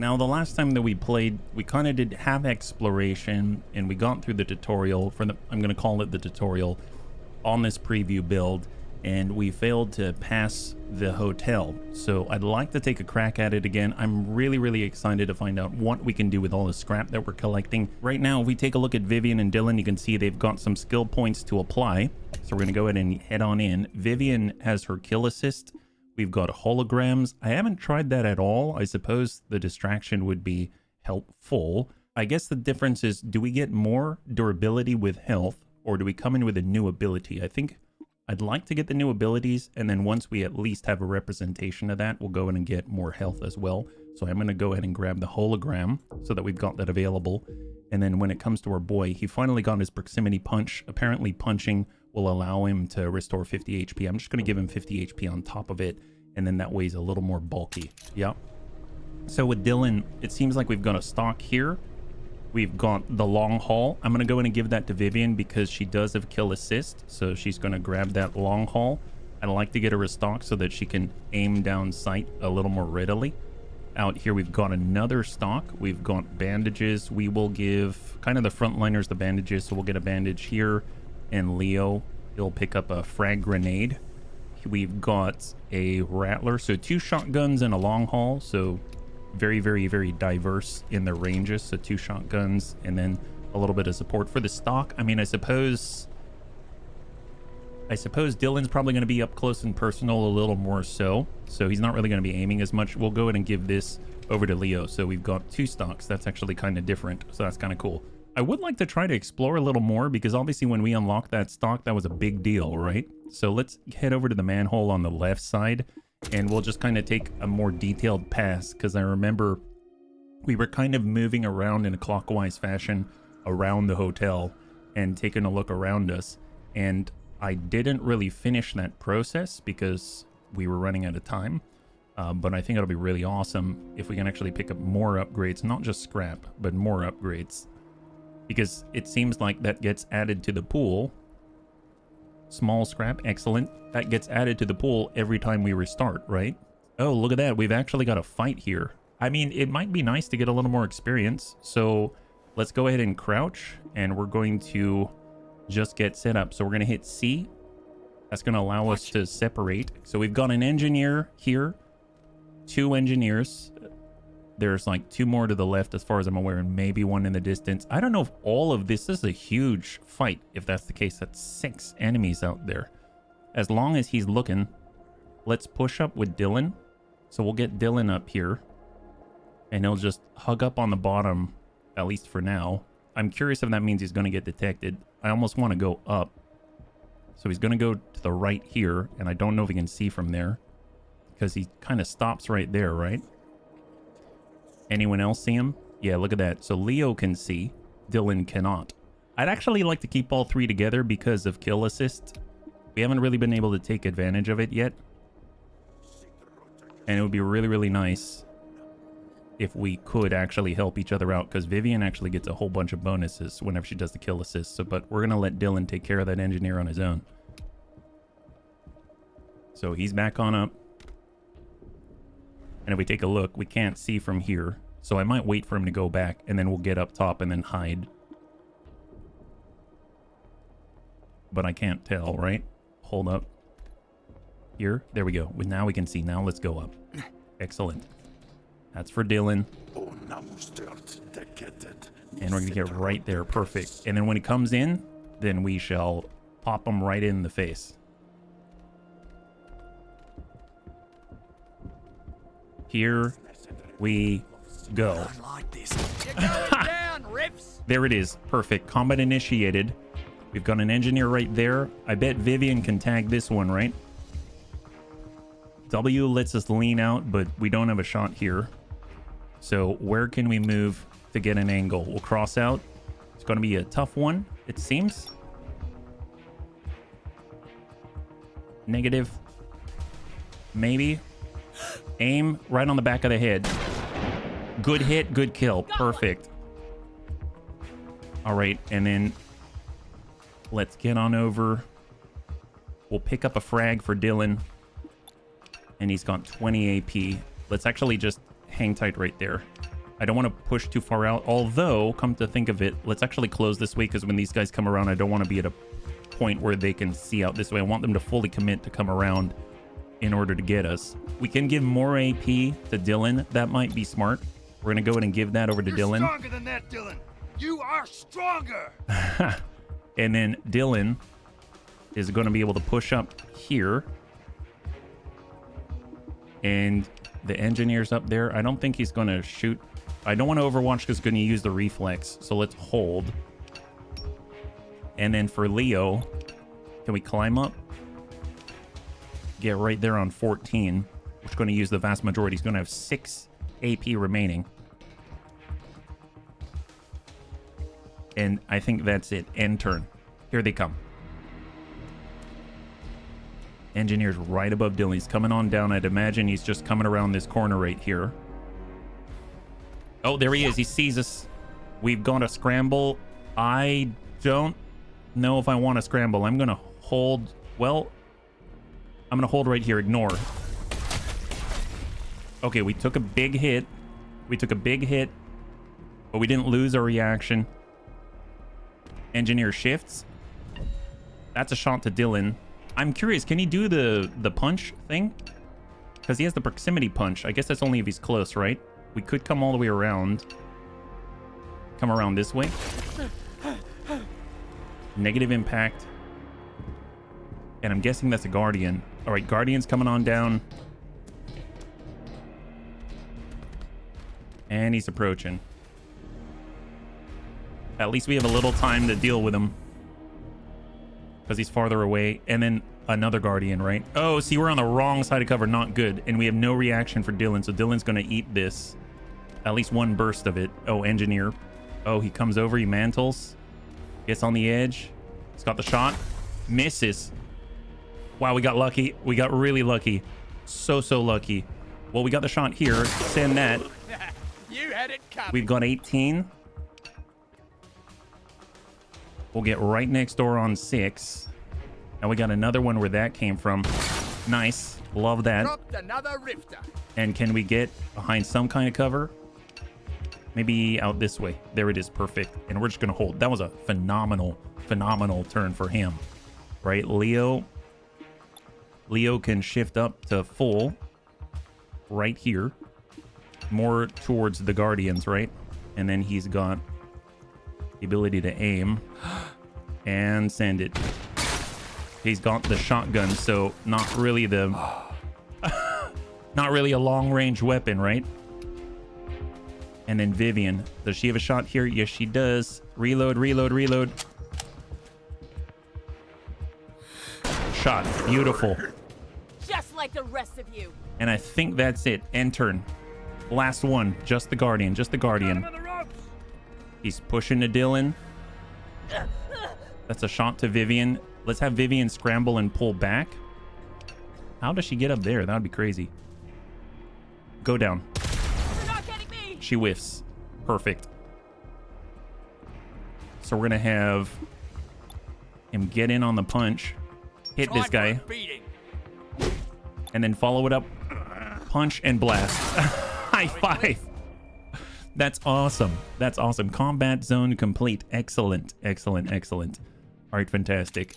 Now, the last time that we played, we kind of did have exploration, and we got through the tutorial for the, I'm going to call it the tutorial, on this preview build, and we failed to pass the hotel. So I'd like to take a crack at it again. I'm really excited to find out what we can do with all the scrap that we're collecting. Right now, if we take a look at Vivian and Dylan, you can see they've got some skill points to apply. So we're going to go ahead and head on in. Vivian has her kill assist. We've got holograms. I haven't tried that at all. I suppose the distraction would be helpful. I guess the difference is, do we get more durability with health, or do we come in with a new ability? I think I'd like to get the new abilities, and then once we at least have a representation of that, we'll go in and get more health as well. So I'm going to go ahead and grab the hologram so that we've got that available. And then when it comes to our boy, he finally got his proximity punch. Apparently punching will allow him to restore 50 HP. I'm just going to give him 50 HP on top of it, and then that way he's a little more bulky. Yep. So with Dylan, it seems like we've got a stock here. We've got the long haul. I'm going to go in and give that to Vivian because she does have kill assist. So she's going to grab that long haul. I'd like to get her a stock so that she can aim down sight a little more readily. Out here, we've got another stock. We've got bandages. We will give kind of the frontliners the bandages. So we'll get a bandage here. And Leo, he'll pick up a frag grenade. We've got a rattler. So 2 shotguns and a long haul. So very diverse in their ranges. So 2 shotguns and then a little bit of support for the stock. I mean, I suppose Dylan's probably going to be up close and personal a little more so he's not really going to be aiming as much. We'll go ahead and give this over to Leo. So we've got 2 stocks. That's actually kind of different, so that's kind of cool. I would like to try to explore a little more because obviously when we unlocked that stock, that was a big deal, right? So let's head over to the manhole on the left side, and we'll just kind of take a more detailed pass, because I remember we were kind of moving around in a clockwise fashion around the hotel and taking a look around us, and I didn't really finish that process because we were running out of time. But I think it'll be really awesome if we can actually pick up more upgrades, not just scrap, but more upgrades, because it seems like that gets added to the pool. Small scrap, excellent. That gets added to the pool every time we restart, right? Oh, look at that. We've actually got a fight here. I mean, it might be nice to get a little more experience. So let's go ahead and crouch, and we're going to just get set up. So we're going to hit C. That's going to allow us to separate. So we've got an engineer here, 2 engineers. There's like 2 more to the left as far as I'm aware, and maybe 1 in the distance. I don't know if all of this is a huge fight. If that's the case, that's 6 enemies out there. As long as he's looking, let's push up with Dylan. So we'll get Dylan up here, and he'll just hug up on the bottom, at least for now. I'm curious if that means he's going to get detected. I almost want to go up. So he's going to go to the right here, and I don't know if he can see from there because he kind of stops right there, right? Anyone else see him? Yeah, look at that. So Leo can see, Dylan cannot. I'd actually like to keep all 3 together because of kill assist. We haven't really been able to take advantage of it yet. And it would be really nice if we could actually help each other out, because Vivian actually gets a whole bunch of bonuses whenever she does the kill assist. So, but we're going to let Dylan take care of that engineer on his own. So he's back on up. And if we take a look, we can't see from here. So I might wait for him to go back, and then we'll get up top and then hide. But I can't tell, right? Hold up. Here. There we go. Now we can see. Now let's go up. Excellent. That's for Dylan. And we're going to get right there. Perfect. And then when he comes in, then we shall pop him right in the face. Here we go. There it is. Perfect. Combat initiated. We've got an engineer right there. I bet Vivian can tag this one, right? W lets us lean out, but we don't have a shot here. So where can we move to get an angle? We'll cross out. It's going to be a tough one, it seems. Negative. Maybe. Aim right on the back of the head. Good hit, good kill. Perfect. All right, and then let's get on over. We'll pick up a frag for Dylan. And he's got 20 AP. Let's actually just hang tight right there. I don't want to push too far out. Although, come to think of it, let's actually close this way, because when these guys come around, I don't want to be at a point where they can see out this way. I want them to fully commit to come around in order to get us. We can give more AP to Dylan. That might be smart. We're going to go ahead and give that over to Dylan. You're stronger than that, Dylan. You are stronger. And then Dylan is going to be able to push up here. And the engineer's up there. I don't think he's going to shoot. I don't want to overwatch because he's going to use the reflex. So let's hold. And then for Leo, can we climb up? Get right there on 14. Which is going to use the vast majority. He's going to have 6 AP remaining. And I think that's it. End turn. Here they come. Engineer's right above Dylan. He's coming on down. I'd imagine he's just coming around this corner right here. Oh, there he is. He sees us. We've got a scramble. I don't know if I want to scramble. I'm going to hold. Well, I'm going to hold right here. Ignore. Okay, we took a big hit. But we didn't lose our reaction. Engineer shifts. That's a shot to Dylan. I'm curious, can he do the punch thing? Because he has the proximity punch. I guess that's only if he's close, right? We could come all the way around. Come around this way. Negative impact. And I'm guessing that's a Guardian. All right, Guardian's coming on down. And he's approaching. At least we have a little time to deal with him. Because he's farther away. And then another Guardian, right? Oh, see, we're on the wrong side of cover. Not good. And we have no reaction for Dylan. So Dylan's going to eat this. At least one burst of it. Oh, Engineer. Oh, he comes over. He mantles. Gets on the edge. He's got the shot. Misses. Wow, we got lucky. We got really lucky. So lucky. Well, we got the shot here. Send that. You had it covered. We've got 18. We'll get right next door on 6. And we got another one where that came from. Nice. Love that. Dropped another rifter. And can we get behind some kind of cover? Maybe out this way. There it is. Perfect. And we're just going to hold. That was a phenomenal turn for him. Right? Leo can shift up to full. Right here. More towards the Guardians, right? And then he's got the ability to aim and send it. He's got the shotgun, so not really the not really a long-range weapon, right? And then Vivian, does she have a shot here? Yes, she does. Reload. Shot. Beautiful. Just like the rest of you. And I think that's it. End turn. Last one. Just the Guardian. He's pushing to Dylan. That's a shot to Vivian. Let's have Vivian scramble and pull back. How does she get up there? That would be crazy. Go down. You're not getting me. She whiffs. Perfect. So we're going to have him get in on the punch. Hit this guy. And then follow it up. Punch and blast. High five. That's awesome. Combat zone complete. Excellent. All right, fantastic.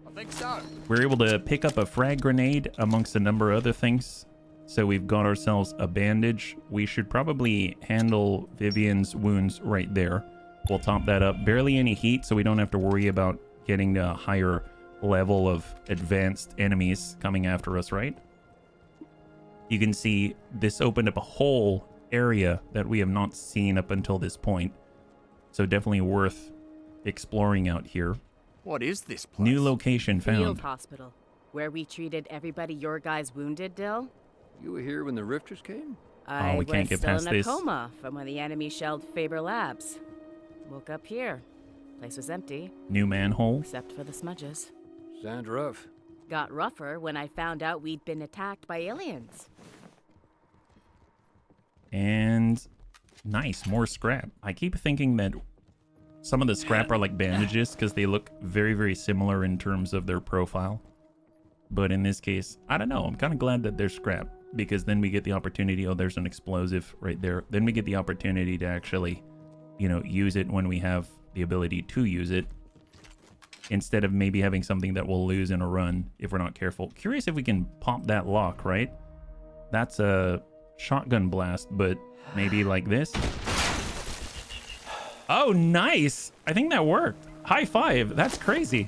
I think so. We're able to pick up a frag grenade amongst a number of other things. So we've got ourselves a bandage. We should probably handle Vivian's wounds right there. We'll top that up. Barely any heat, so we don't have to worry about getting a higher level of advanced enemies coming after us, right? You can see this opened up a whole area that we have not seen up until this point. So definitely worth exploring out here. What is this place? New location found. Field hospital, where we treated everybody your guys wounded, Dill. You were here when the rifters came? I we can't was get still past in a this. coma from when the enemy shelled Faber Labs. Woke up here. Place was empty, New manhole. except for the smudges. Sounds rough. Got rougher when I found out we'd been attacked by aliens. And nice, more scrap. I keep thinking that some of the scrap are like bandages because they look very similar in terms of their profile. But in this case, I don't know. I'm kind of glad that they're scrap. because then we get the opportunity. Oh, there's an explosive right there. Then we get the opportunity to actually, you know, use it when we have the ability to use it, instead of maybe having something that we'll lose in a run if we're not careful. Curious if we can pop that lock, right? That's a shotgun blast, but maybe like this. Oh, nice. I think that worked. High five. That's crazy.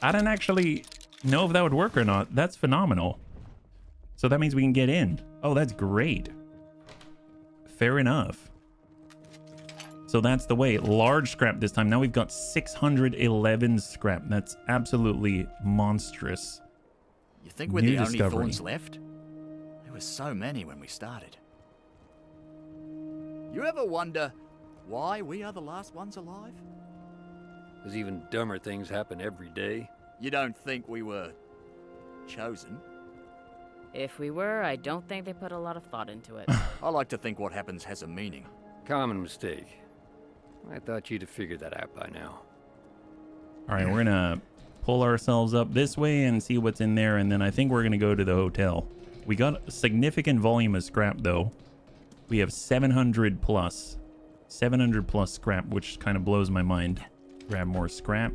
I didn't actually know if that would work or not. That's phenomenal. So that means we can get in. Oh, that's great. Fair enough. So that's the way. Large scrap this time. Now we've got 611 scrap. That's absolutely monstrous. You think we're New the only discovery. thorns left? There were so many when we started. You ever wonder why we are the last ones alive? Because even dumber things happen every day. You don't think we were chosen? If we were, I don't think they put a lot of thought into it. I like to think what happens has a meaning. Common mistake. I thought you'd have figured that out by now. All right, we're gonna pull ourselves up this way and see what's in there, and then I think we're gonna go to the hotel. We got a significant volume of scrap though. We have 700 plus scrap, which kind of blows my mind. Grab more scrap.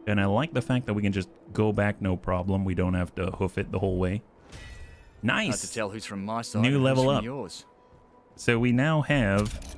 And I like the fact that we can just go back no problem. We don't have to hoof it the whole way. Hard Nice. to tell who's from my side. New and level who's from up. Yours. So we now have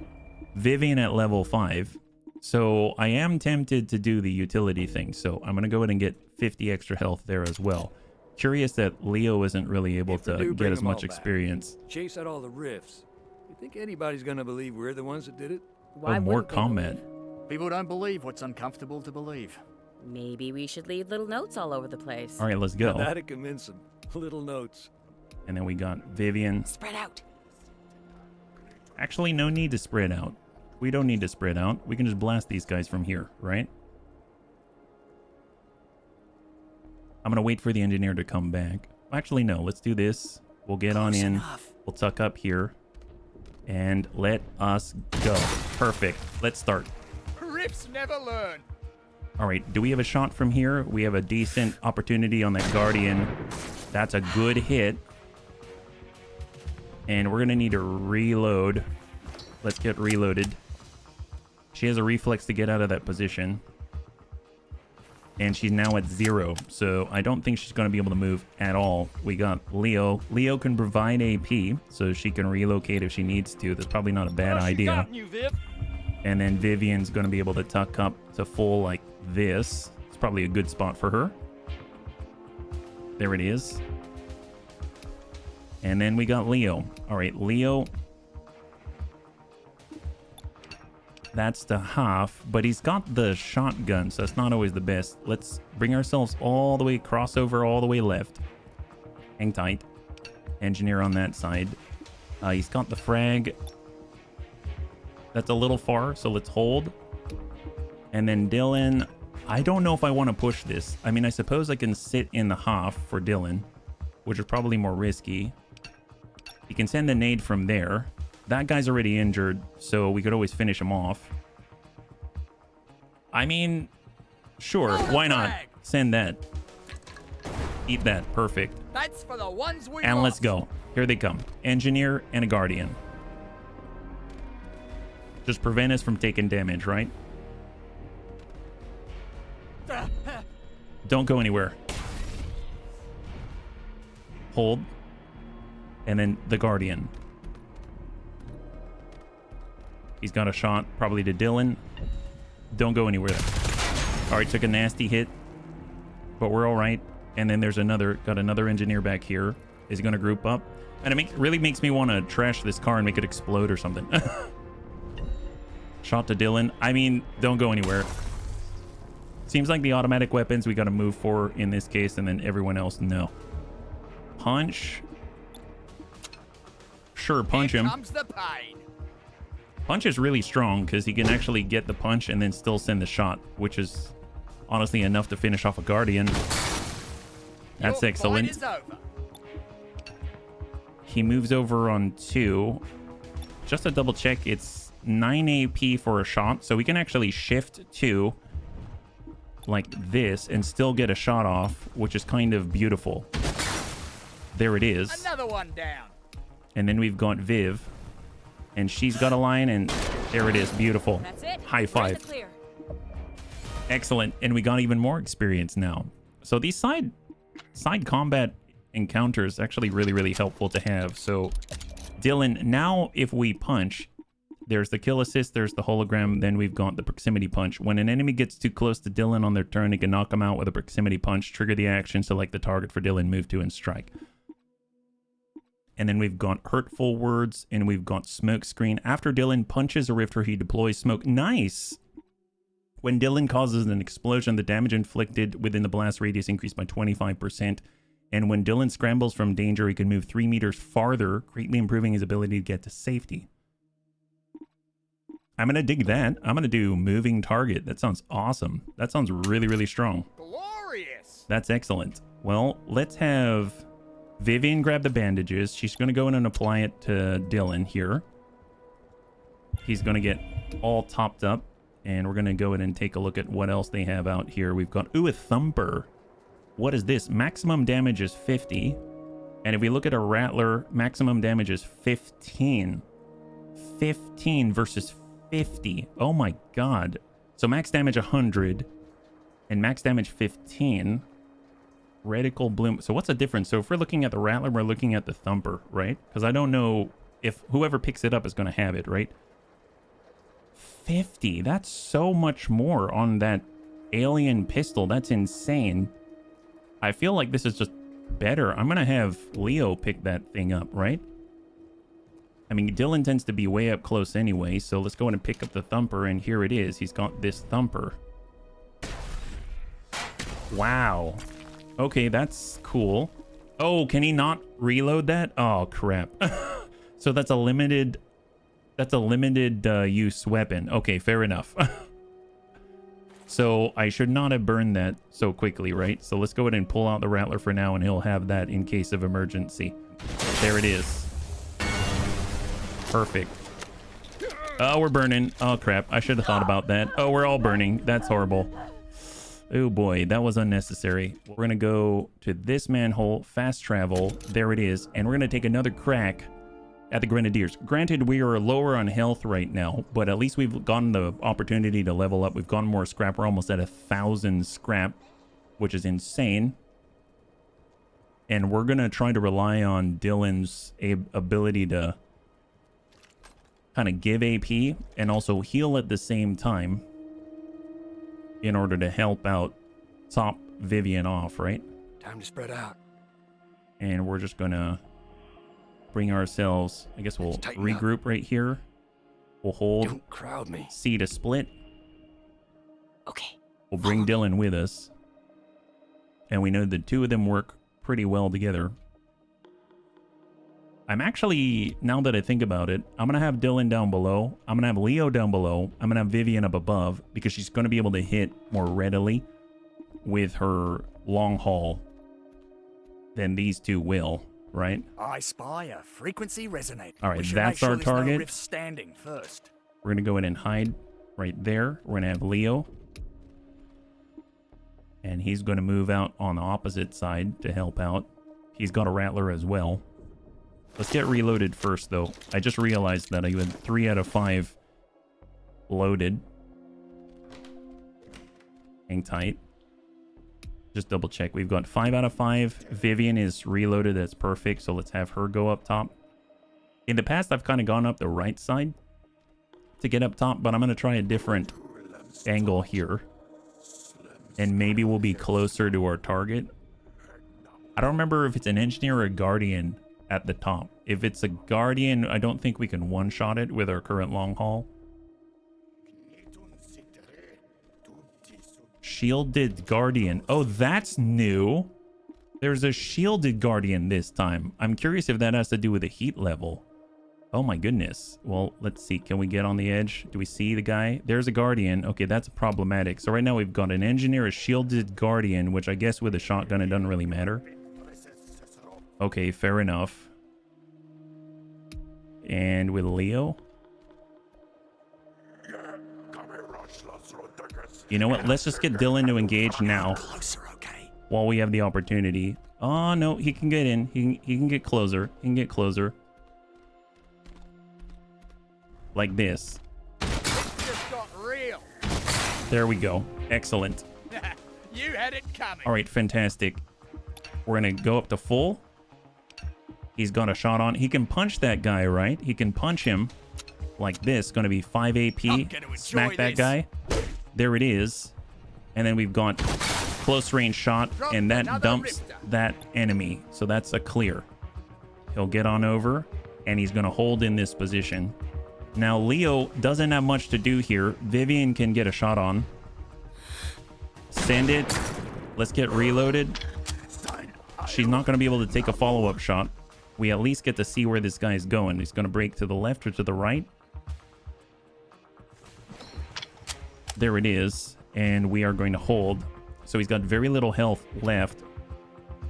Vivian at level 5. So I am tempted to do the utility thing. So I'm going to go ahead and get 50 extra health there as well. Curious that Leo isn't really able If we to do get bring as them all much back, experience. Chase out all the rifts. You think anybody's gonna believe we're the ones that did it? Why more wouldn't they combat. believe? People don't believe what's uncomfortable to believe. Maybe we should leave little notes all over the place. All right, let's go. That'd convince them. Little notes. And then we got Vivian. Spread out. Actually, no need to spread out. We don't need to spread out. We can just blast these guys from here, right? I'm going to wait for the engineer to come back. Actually, no. Let's do this. We'll get on Close in. enough. We'll tuck up here. And let us go. Perfect. Let's start. Riffs never learn. All right. Do we have a shot from here? We have a decent opportunity on that Guardian. That's a good hit. And we're going to need to reload. Let's get reloaded. She has a reflex to get out of that position. And she's now at 0. So I don't think she's going to be able to move at all. We got Leo. Leo can provide AP, so she can relocate if she needs to. That's probably not a bad idea. And then Vivian's going to be able to tuck up to full like this. It's probably a good spot for her. There it is. And then we got Leo. All right, Leo. That's the half, but he's got the shotgun, so that's not always the best. Let's bring ourselves all the way, crossover all the way left. Hang tight. Engineer on that side. He's got the frag. That's a little far, so let's hold. And then Dylan, I don't know if I want to push this. I mean, I suppose I can sit in the half for Dylan, which is probably more risky. You can send a nade from there. That guy's already injured, so we could always finish him off. I mean, sure, why not? Send that. Eat that. Perfect. That's for the ones we And let's lost. go. Here they come. Engineer and a Guardian. Just prevent us from taking damage, right? Don't go anywhere. Hold. And then the Guardian. He's got a shot, probably to Dylan. Don't go anywhere. All right, took a nasty hit, but we're all right. And then there's got another engineer back here. Is he going to group up? And it really makes me want to trash this car and make it explode or something. Shot to Dylan. I mean, don't go anywhere. Seems like the automatic weapons we got to move for in this case, and then everyone else, no. Punch. Sure, punch Here him. comes the pain. Punch is really strong because he can actually get the punch and then still send the shot, which is honestly enough to finish off a Guardian. That's Your excellent. fight is over. He moves over on 2. Just to double check, it's 9 AP for a shot, so we can actually shift 2 like this and still get a shot off, which is kind of beautiful. There it is. Another one down. And then we've got Viv. And she's got a line, and there it is. Beautiful. That's it. High We're in the five. clear. Excellent. And we got even more experience now. So these side combat encounters actually really, really helpful to have. So Dylan, now if we punch, there's the kill assist, there's the hologram, then we've got the proximity punch. When an enemy gets too close to Dylan on their turn, he can knock them out with a proximity punch, trigger the action, select the target for Dylan, move to, and strike. And then we've got hurtful words, and we've got smoke screen. After Dylan punches a rifter, he deploys smoke. Nice! When Dylan causes an explosion, the damage inflicted within the blast radius increased by 25%. And when Dylan scrambles from danger, he can move 3 meters farther, greatly improving his ability to get to safety. I'm going to dig that. I'm going to do moving target. That sounds awesome. That sounds really, really strong. Glorious. That's excellent. Well, let's have Vivian grab the bandages. She's going to go in and apply it to Dylan here. He's going to get all topped up. And we're going to go in and take a look at what else they have out here. We've got, ooh, a thumper. What is this? Maximum damage is 50. And if we look at a rattler, maximum damage is 15. 15 versus 50. Oh my god. So max damage 100. And max damage 15. Reticle bloom. So what's the difference? So if we're looking at the rattler, we're looking at the thumper, right? Because I don't know if whoever picks it up is going to have it, right? 50. That's so much more on that alien pistol. That's insane. I feel like this is just better. I'm going to have Leo pick that thing up, right? I mean, Dylan tends to be way up close anyway, so let's go in and pick up the thumper, and here it is. He's got this thumper. Wow. Okay, that's cool. Oh, can he not reload that? Oh, crap. So that's a limited use weapon. Okay, fair enough. So I should not have burned that so quickly, right? So let's go ahead and pull out the rattler for now, and he'll have that in case of emergency. There it is. Perfect. Oh, we're burning. Oh, crap. I should have thought about that. Oh, we're all burning. That's horrible. Oh, boy. That was unnecessary. We're going to go to this manhole, fast travel. There it is. And we're going to take another crack at the Grenadiers. Granted, we are lower on health right now, but at least we've gotten the opportunity to level up. We've gotten more scrap. We're almost at 1,000 scrap, which is insane. And we're going to try to rely on Dylan's ability to kind of give AP and also heal at the same time in order to help out top Vivian off, right? Time to spread out. And we're just going to bring ourselves, I guess we'll regroup right here. We'll hold Don't crowd me. C to split. Okay. We'll bring Dylan with us. And we know the two of them work pretty well together. I'm actually, now that I think about it, I'm going to have Dylan down below. I'm going to have Leo down below. I'm going to have Vivian up above because she's going to be able to hit more readily with her long haul than these two will, right? I spy a frequency resonate. All right, We should that's make sure our there's no target. rift standing first. We're going to go in and hide right there. We're going to have Leo. And he's going to move out on the opposite side to help out. He's got a rattler as well. Let's get reloaded first, though. I just realized that I had 3 out of 5 loaded. Hang tight. Just double check. We've got 5 out of 5. Vivian is reloaded. That's perfect. So let's have her go up top. In the past, I've kind of gone up the right side to get up top, but I'm going to try a different angle here. And maybe we'll be closer to our target. I don't remember if it's an engineer or a guardian at the top. If it's a guardian, I don't think we can one-shot it with our current long haul. Shielded guardian. Oh, that's new. There's a shielded guardian this time. I'm curious if that has to do with the heat level. Oh my goodness. Well, let's see. Can we get on the edge? Do we see the guy? There's a guardian. Okay, that's problematic. So right now we've got an engineer, a shielded guardian, which I guess with a shotgun it doesn't really matter. Okay, fair enough. And with Leo? You know what? Let's just get Dylan to engage now Closer, okay? while we have the opportunity. Oh, no, he can get in. He can get closer. He can get closer. Like this. Just got real. There we go. Excellent. You had it coming. All right, fantastic. We're going to go up to full. He's got a shot on. He can punch that guy, right? He can punch him like this. Going to be 5 AP. Smack that guy. There it is. And then we've got close range shot, and that dumps that enemy. So that's a clear. He'll get on over, and he's going to hold in this position. Now, Leo doesn't have much to do here. Vivian can get a shot on. Send it. Let's get reloaded. She's not going to be able to take a follow-up shot. We at least get to see where this guy is going. He's going to break to the left or to the right. There it is. And we are going to hold. So he's got very little health left.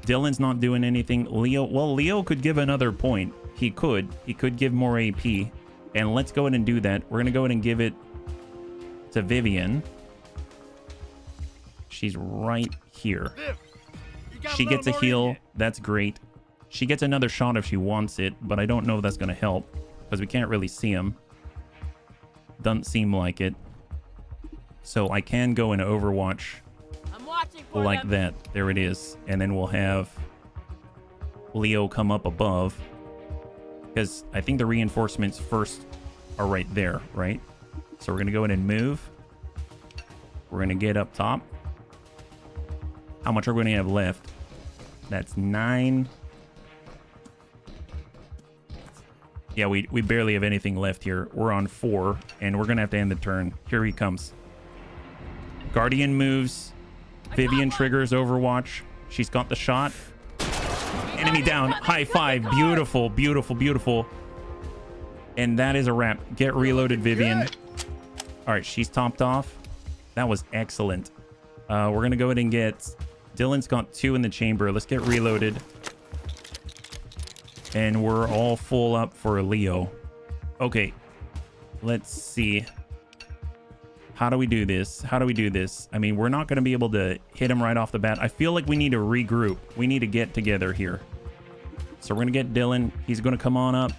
Dylan's not doing anything. Leo could give another point. He could give more AP. And let's go ahead and do that. We're going to go ahead and give it to Vivian. She's right here. She gets a heal. That's great. She gets another shot if she wants it, but I don't know if that's going to help because we can't really see him. Doesn't seem like it. So I can go into Overwatch like that. There it is. And then we'll have Leo come up above because I think the reinforcements first are right there, right? So we're going to go in and move. We're going to get up top. How much are we going to have left? That's 9. Yeah, we barely have anything left here. We're on 4, and we're going to have to end the turn. Here he comes. Guardian moves. Vivian triggers Overwatch. She's got the shot. Enemy down. High five. Beautiful, beautiful, beautiful. And that is a wrap. Get reloaded, Vivian. All right, she's topped off. That was excellent. We're going to go ahead and get... Dylan's got 2 in the chamber. Let's get reloaded. And we're all full up for Leo. Okay. Let's see. How do we do this? How do we do this? I mean, we're not going to be able to hit him right off the bat. I feel like we need to regroup. We need to get together here. So we're going to get Dylan. He's going to come on up.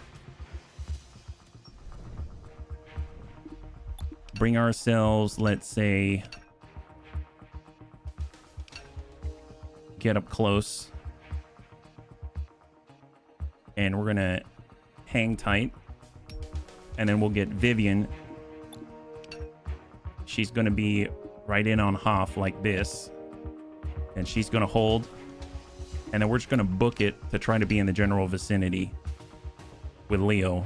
Bring ourselves, let's say... Get up close. And we're going to hang tight. And then we'll get Vivian. She's going to be right in on Hoff like this. And she's going to hold. And then we're just going to book it to try to be in the general vicinity with Leo.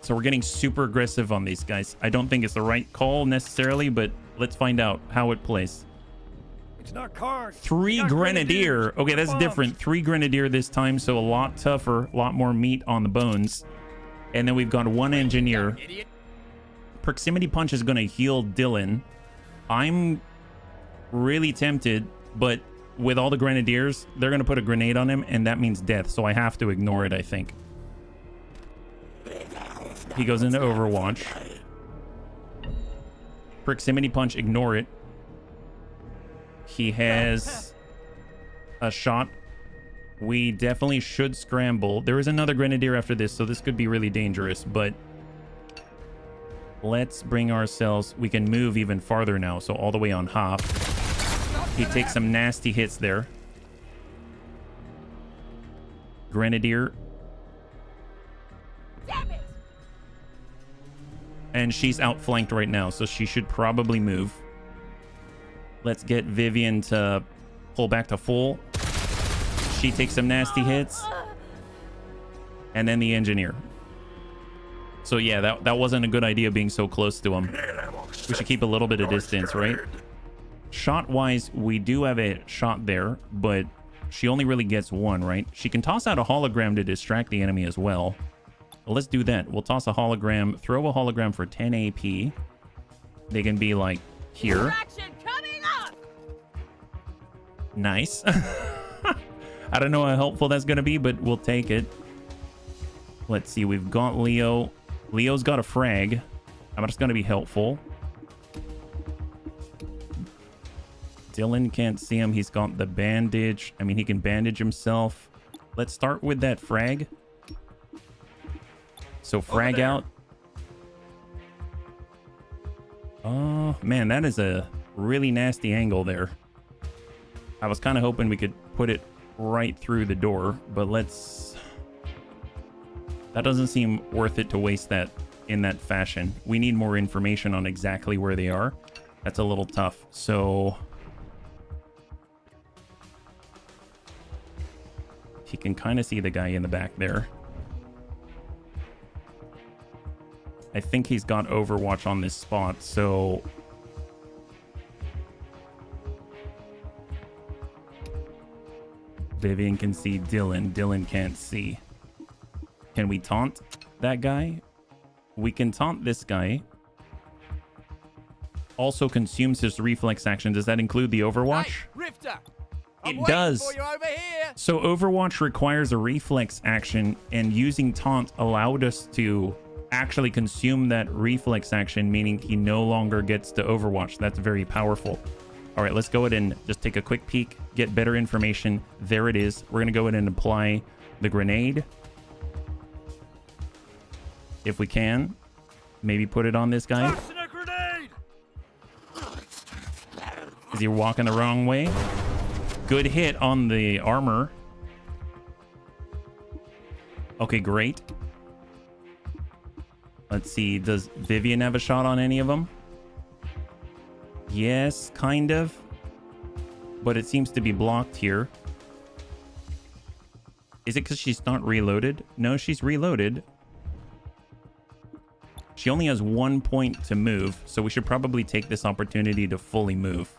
So we're getting super aggressive on these guys. I don't think it's the right call necessarily, but let's find out how it plays. It's not cars. 3 Grenadier. Okay, that's different. 3 Grenadier this time, so a lot tougher, a lot more meat on the bones. And then we've got 1 Engineer. Proximity Punch is going to heal Dylan. I'm really tempted, but with all the Grenadiers, they're going to put a grenade on him, and that means death, so I have to ignore it, I think. He goes into Overwatch. Proximity Punch, ignore it. He has a shot. We definitely should scramble. There is another Grenadier after this, so this could be really dangerous, but let's bring ourselves... We can move even farther now, so all the way on Hop. He takes some nasty hits there. Grenadier. Damn it! And she's outflanked right now, so she should probably move. Let's get Vivian to pull back to full. She takes some nasty hits. And then the Engineer. So yeah, that wasn't a good idea being so close to him. We should keep a little bit of distance, right? Shot-wise, we do have a shot there, but she only really gets 1, right? She can toss out a hologram to distract the enemy as well. Well, let's do that. We'll toss a hologram, throw a hologram for 10 AP. They can be like here. Nice. I don't know how helpful that's going to be, but we'll take it. Let's see. We've got Leo. Leo's got a frag. I'm just going to be helpful. Dylan can't see him. He's got the bandage. I mean, he can bandage himself. Let's start with that frag. So frag out. Oh, man, that is a really nasty angle there. I was kind of hoping we could put it right through the door, but let's... That doesn't seem worth it to waste that in that fashion. We need more information on exactly where they are. That's a little tough. So... He can kind of see the guy in the back there. I think he's got Overwatch on this spot, so... Vivian can see Dylan. Dylan can't see. Can we taunt that guy? We can taunt this guy. Also consumes his reflex action. Does that include the Overwatch? Hey, Rifter! It does. For you over here. So Overwatch requires a reflex action, and using taunt allowed us to actually consume that reflex action, meaning he no longer gets to Overwatch. That's very powerful. All right, let's go ahead and just take a quick peek, get better information. There it is. We're going to go ahead and apply the grenade. If we can, maybe put it on this guy. Is he walking the wrong way? Good hit on the armor. Okay, great. Let's see. Does Vivian have a shot on any of them? Yes, kind of. But it seems to be blocked here. Is it because she's not reloaded? No, she's reloaded. She only has 1 point to move, so we should probably take this opportunity to fully move.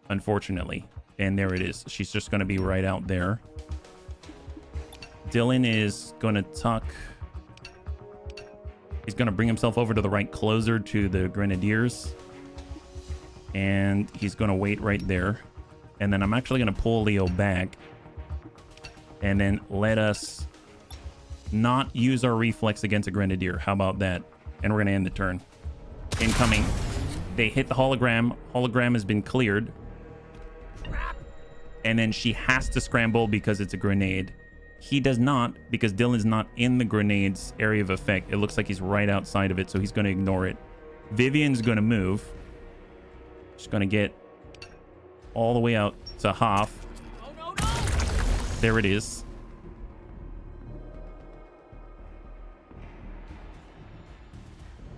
Unfortunately. And there it is. She's just going to be right out there. Dylan is going to tuck. He's going to bring himself over to the right, closer to the Grenadiers. And he's going to wait right there. And then I'm actually going to pull Leo back. And then let us not use our reflex against a Grenadier. How about that? And we're going to end the turn. Incoming. They hit the hologram. Hologram has been cleared. And then she has to scramble because it's a grenade. He does not, because Dylan's not in the grenade's area of effect. It looks like he's right outside of it, so he's going to ignore it. Vivian's going to move. She's going to get all the way out to half. Oh, no, no. There it is.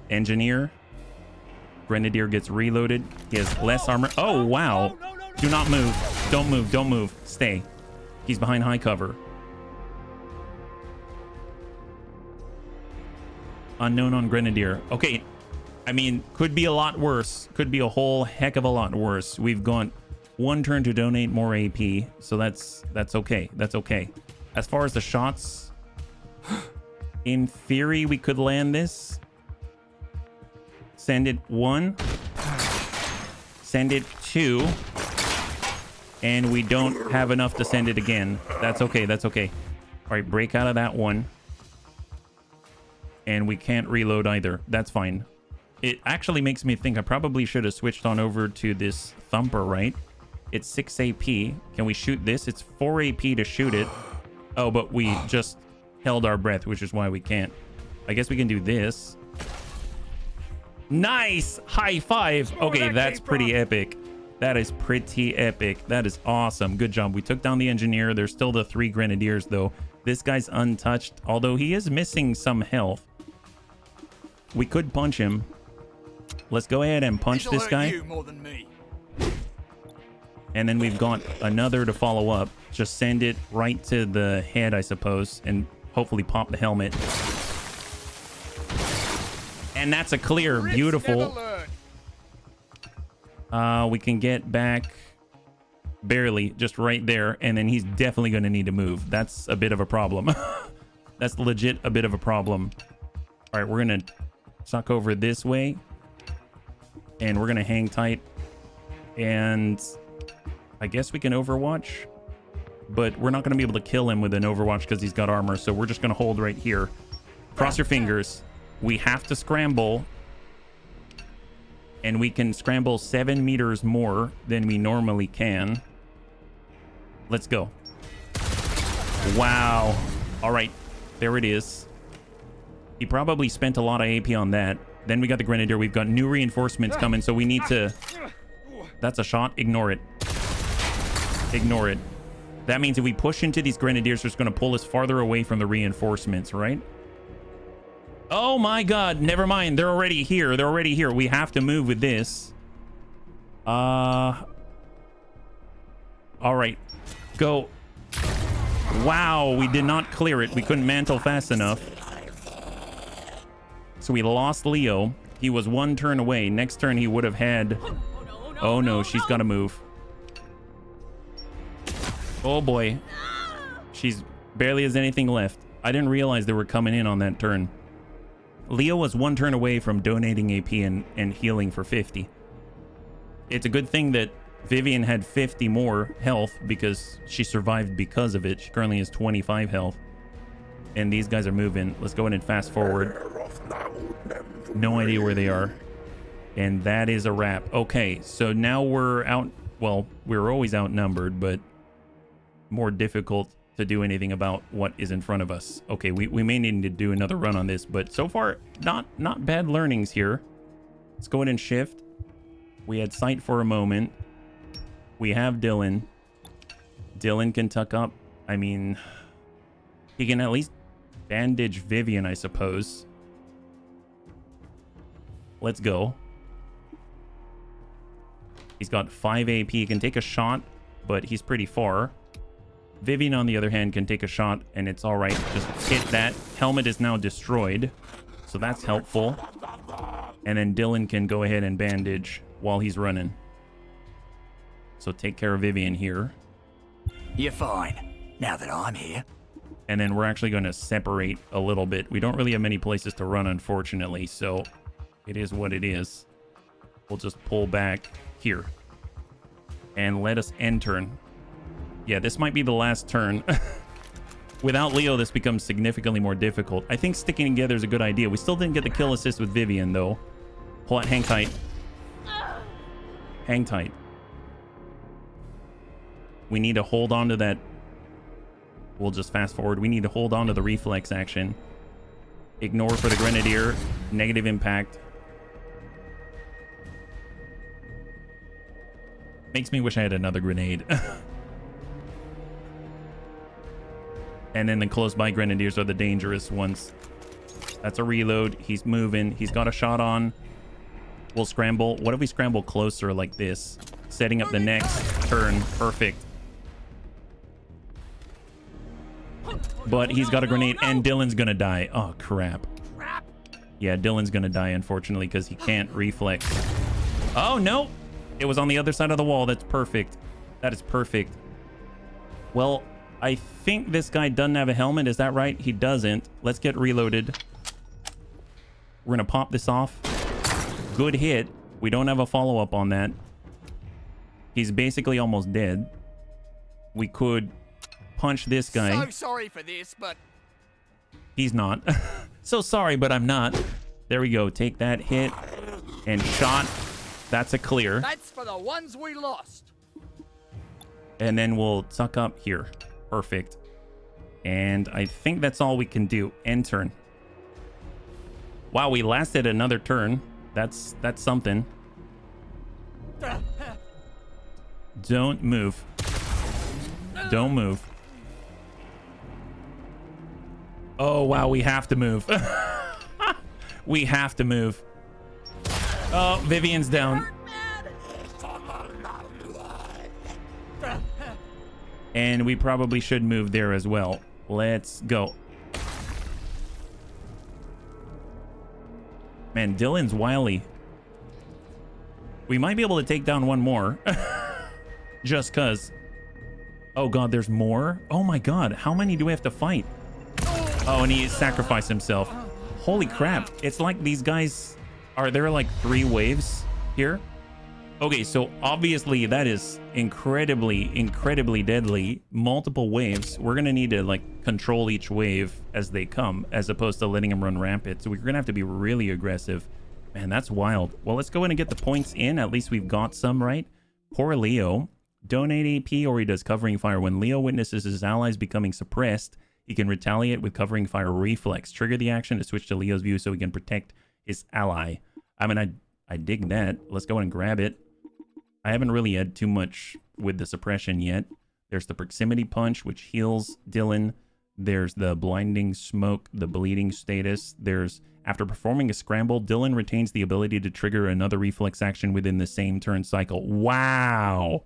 Engineer. Grenadier gets reloaded. He has less armor. Oh, wow. Do not move. Don't move. Don't move. Stay. He's behind high cover. Unknown on Grenadier. Okay. I mean, could be a lot worse. Could be a whole heck of a lot worse. We've got 1 turn to donate more AP. So that's okay. That's okay. As far as the shots, in theory, we could land this. Send it 1. Send it 2. And we don't have enough to send it again. That's okay. That's okay. All right, break out of that one. And we can't reload either. That's fine. It actually makes me think I probably should have switched on over to this Thumper, right? It's 6 AP. Can we shoot this? It's 4 AP to shoot it. Oh, but we just held our breath, which is why we can't. I guess we can do this. Nice! High five! Okay, that's pretty epic. That is pretty epic. That is awesome. Good job. We took down the engineer. There's still the 3 Grenadiers, though. This guy's untouched, although he is missing some health. We could punch him. Let's go ahead and punch this guy. You more than me. And then we've got another to follow up. Just send it right to the head, I suppose, and hopefully pop the helmet. And that's a clear. Beautiful. We can get back barely, just right there, and then he's definitely going to need to move. That's a bit of a problem. That's legit a bit of a problem. All right, we're going to suck over this way, and we're going to hang tight, and I guess we can Overwatch, but we're not going to be able to kill him with an Overwatch because he's got armor, so we're just going to hold right here. Cross your fingers. We have to scramble. And we can scramble 7 meters more than we normally can. Let's go. Wow. All right. There it is. He probably spent a lot of AP on that. Then we got the Grenadier. We've got new reinforcements coming, so we need to... That's a shot. Ignore it. Ignore it. That means if we push into these Grenadiers, they're just going to pull us farther away from the reinforcements, right? Oh my god. Never mind. They're already here. They're already here. We have to move with this. All right. Go. Wow. We did not clear it. We couldn't mantle fast enough. So we lost Leo. He was 1 turn away. Next turn, he would have had... Oh no, she's got to move. Oh boy. She's barely has anything left. I didn't realize they were coming in on that turn. Leo was 1 turn away from donating AP and healing for 50. It's a good thing that Vivian had 50 more health because she survived because of it. She currently has 25 health. And these guys are moving. Let's go ahead and fast forward. No idea where they are. And that is a wrap. Okay, so now we're out. Well, we're always outnumbered, but more difficult to do anything about what is in front of us. Okay, we may need to do another run on this, but so far, not bad learnings here. Let's go ahead and shift. We had sight for a moment. We have Dylan. Dylan can tuck up. I mean, he can at least bandage Vivian, I suppose. Let's go. He's got 5 AP. He can take a shot, but he's pretty far. Vivian, on the other hand, can take a shot, and it's all right. Just hit that. Helmet is now destroyed, so that's helpful. And then Dylan can go ahead and bandage while he's running. So take care of Vivian here. You're fine, now that I'm here. And then we're actually going to separate a little bit. We don't really have many places to run, unfortunately, so it is what it is. We'll just pull back here. And let us end turn. Yeah, this might be the last turn. Without Leo, this becomes significantly more difficult. I think sticking together is a good idea. We still didn't get the kill assist with Vivian, though. Pull it, hang tight. Hang tight. We need to hold on to that. We'll just fast forward. We need to hold on to the reflex action. Ignore for the Grenadier. Negative impact. Makes me wish I had another grenade. And then the close by Grenadiers are the dangerous ones. That's a reload. He's moving. He's got a shot on. We'll scramble. What if we scramble closer like this? Setting up the next turn. Perfect. But he's got a grenade and Dylan's gonna die. Oh, crap. Yeah, Dylan's gonna die, unfortunately, because he can't reflex. Oh, no. It was on the other side of the wall. That's perfect. That is perfect. Well, I think this guy doesn't have a helmet. Is that right? He doesn't. Let's get reloaded. We're going to pop this off. Good hit. We don't have a follow-up on that. He's basically almost dead. We could punch this guy. So sorry for this, but... He's not. So sorry, but I'm not. There we go. Take that hit and shot. That's a clear. That's for the ones we lost. And then we'll tuck up here. Perfect. And I think that's all we can do. End turn. Wow, we lasted another turn. That's something. Don't move. Don't move. Oh, wow, we have to move. We have to move. Oh, Vivian's down. And we probably should move there as well. Let's go. Man, Dylan's wily. We might be able to take down one more. Just cuz. Oh god, there's more? Oh my god, how many do we have to fight? Oh, and he sacrificed himself. Holy crap. It's like these guys... Are there like 3 waves here? Okay, so obviously that is incredibly deadly. Multiple waves. We're gonna need to like control each wave as they come, as opposed to letting them run rampant. So we're gonna have to be really aggressive. Man, that's wild. Well, let's go in and get the points in. At least we've got some, right? Poor Leo. Donate AP or he does covering fire. When Leo witnesses his allies becoming suppressed, he can retaliate with covering fire reflex. Trigger the action to switch to Leo's view so he can protect his ally. I mean, I dig that. Let's go and grab it. I haven't really had too much with the suppression yet. There's the proximity punch, which heals Dylan. There's the blinding smoke, the bleeding status. There's after performing a scramble, Dylan retains the ability to trigger another reflex action within the same turn cycle. Wow.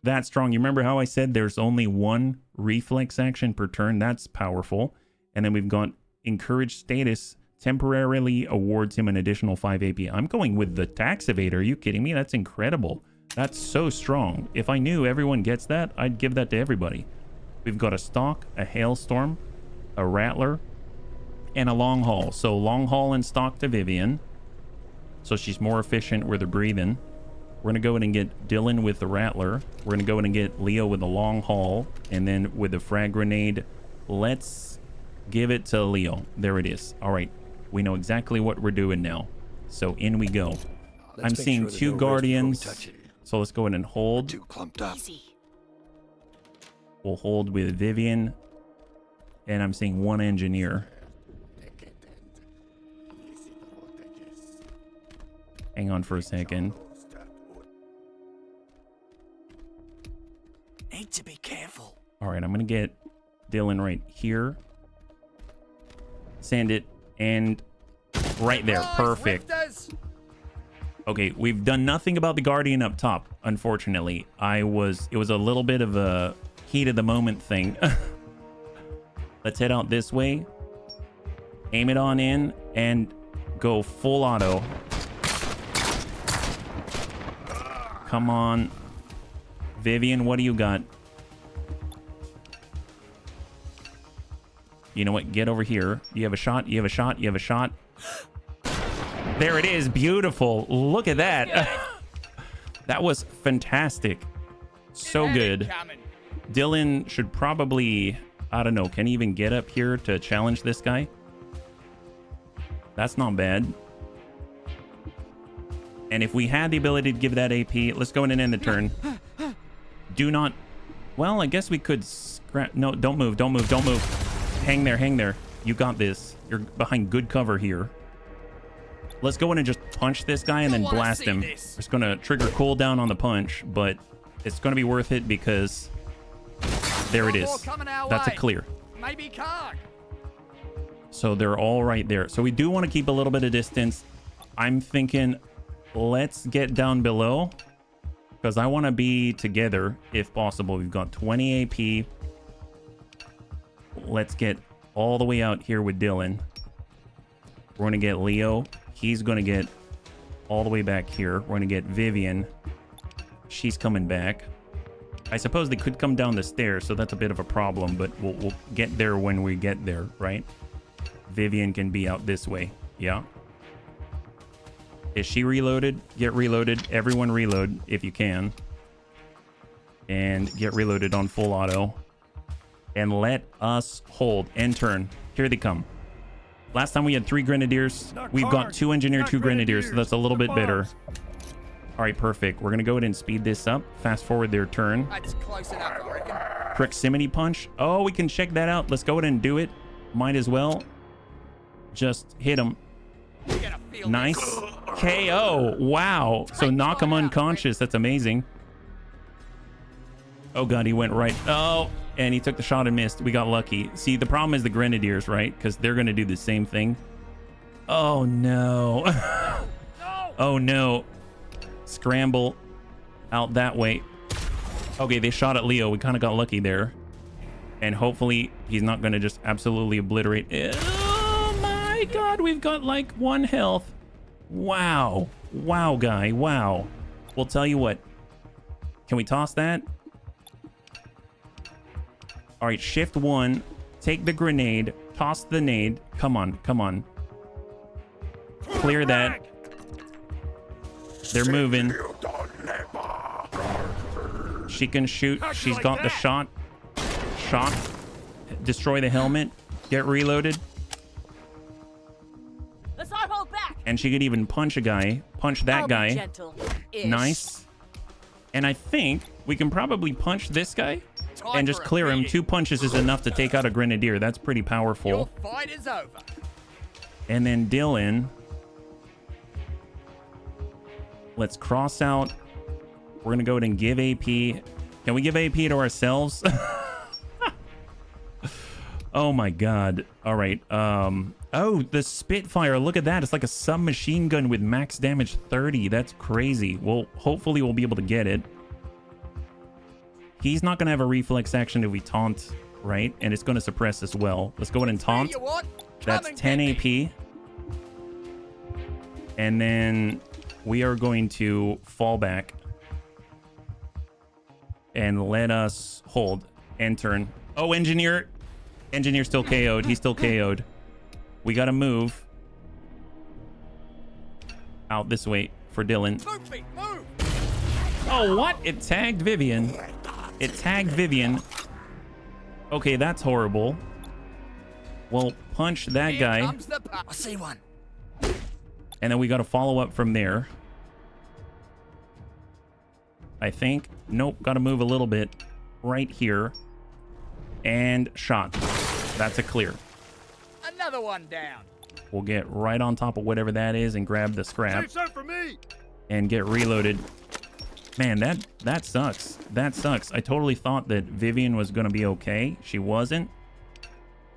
That's strong. You remember how I said there's only one reflex action per turn? That's powerful. And then we've got encourage status temporarily awards him an additional 5 AP. I'm going with the tax evader. Are you kidding me? That's incredible. That's so strong. If I knew everyone gets that, I'd give that to everybody. We've got a stalk, a hailstorm, a rattler, and a long haul. So long haul and stalk to Vivian. So she's more efficient with her breathing. We're going to go in and get Dylan with the rattler. We're going to go in and get Leo with the long haul. And then with the frag grenade, let's give it to Leo. There it is. All right. We know exactly what we're doing now. So in we go. I'm seeing two guardians. So let's go in and hold. Too clumped up. Easy. We'll hold with Vivian. And I'm seeing one engineer. Hang on for a second. Need to be careful. All right, I'm going to get Dylan right here. Send it. And right there. Perfect. Okay, we've done nothing about the Guardian up top, unfortunately. It was a little bit of a heat of the moment thing. Let's head out this way. Aim it on in and go full auto. Come on. Vivian, what do you got? You know what? Get over here. You have a shot. You have a shot. You have a shot. There it is. Beautiful. Look at that. That was fantastic. So good. Dylan should probably, I don't know, can he even get up here to challenge this guy? That's not bad. And if we had the ability to give that AP, let's go in and end the turn. Do not, well, I guess we could scrap. No, don't move. Don't move. Don't move. Hang there. Hang there. You got this. You're behind good cover here. Let's go in and just punch this guy and then blast him. It's going to trigger cooldown on the punch, but it's going to be worth it because there it is. That's a clear. Maybe Karg. So they're all right there. So we do want to keep a little bit of distance. I'm thinking let's get down below because I want to be together if possible. We've got 20 AP. Let's get all the way out here with Dylan. We're going to get Leo. He's going to get all the way back here. We're going to get Vivian. She's coming back. I suppose they could come down the stairs, so that's a bit of a problem, but we'll get there when we get there, right? Vivian can be out this way. Yeah. Is she reloaded? Get reloaded. Everyone reload if you can. And get reloaded on full auto. And let us hold. End turn. Here they come. Last time we had 3 grenadiers. We've got 2 engineer, 2 grenadiers, so that's a little bit better. All right, perfect. We're going to go ahead and speed this up. Fast forward their turn. That's close enough, I reckon. Proximity punch. Oh, we can check that out. Let's go ahead and do it. Might as well. Just hit him. Nice. KO. Wow. So knock him unconscious. That's amazing. Oh, God, he went right. Oh, and he took the shot and missed. We got lucky. See, the problem is the grenadiers, right? Because they're going to do the same thing. Oh, no. Oh, no. Scramble out that way. Okay, they shot at Leo. We kind of got lucky there. And hopefully he's not going to just absolutely obliterate. Oh, my God. We've got like 1 health. Wow. Wow, guy. Wow. We'll tell you what. Can we toss that? All right, shift 1. Take the grenade. Toss the nade. Come on. Come on. Clear that. They're moving. She can shoot. She's got the shot. Shot. Destroy the helmet. Get reloaded. Let's not hold back. And she could even punch a guy. Punch that guy. Nice. And I think we can probably punch this guy and just clear him. 2 punches is enough to take out a grenadier. That's pretty powerful. Your fight is over. And then Dylan. Let's cross out. We're going to go ahead and give AP. Can we give AP to ourselves? Oh my god. All right. Oh, the Spitfire. Look at that. It's like a submachine gun with max damage 30. That's crazy. Well, hopefully we'll be able to get it. He's not going to have a reflex action if we taunt, right? And it's going to suppress as well. Let's go ahead and taunt. That's 10 AP. And then we are going to fall back and let us hold and turn. Oh, engineer. Engineer's still KO'd. He's still KO'd. We got to move out this way for Dylan. Oh, what? It tagged Vivian. It tagged Vivian. Okay, that's horrible. Well, punch that guy. I see one. And then we got to follow up from there. I think. Nope, got to move a little bit right here. And shot. That's a clear. Another one down. We'll get right on top of whatever that is and grab the scrap. For me. And get reloaded. Man, that sucks. That sucks. I totally thought that Vivian was going to be okay. She wasn't.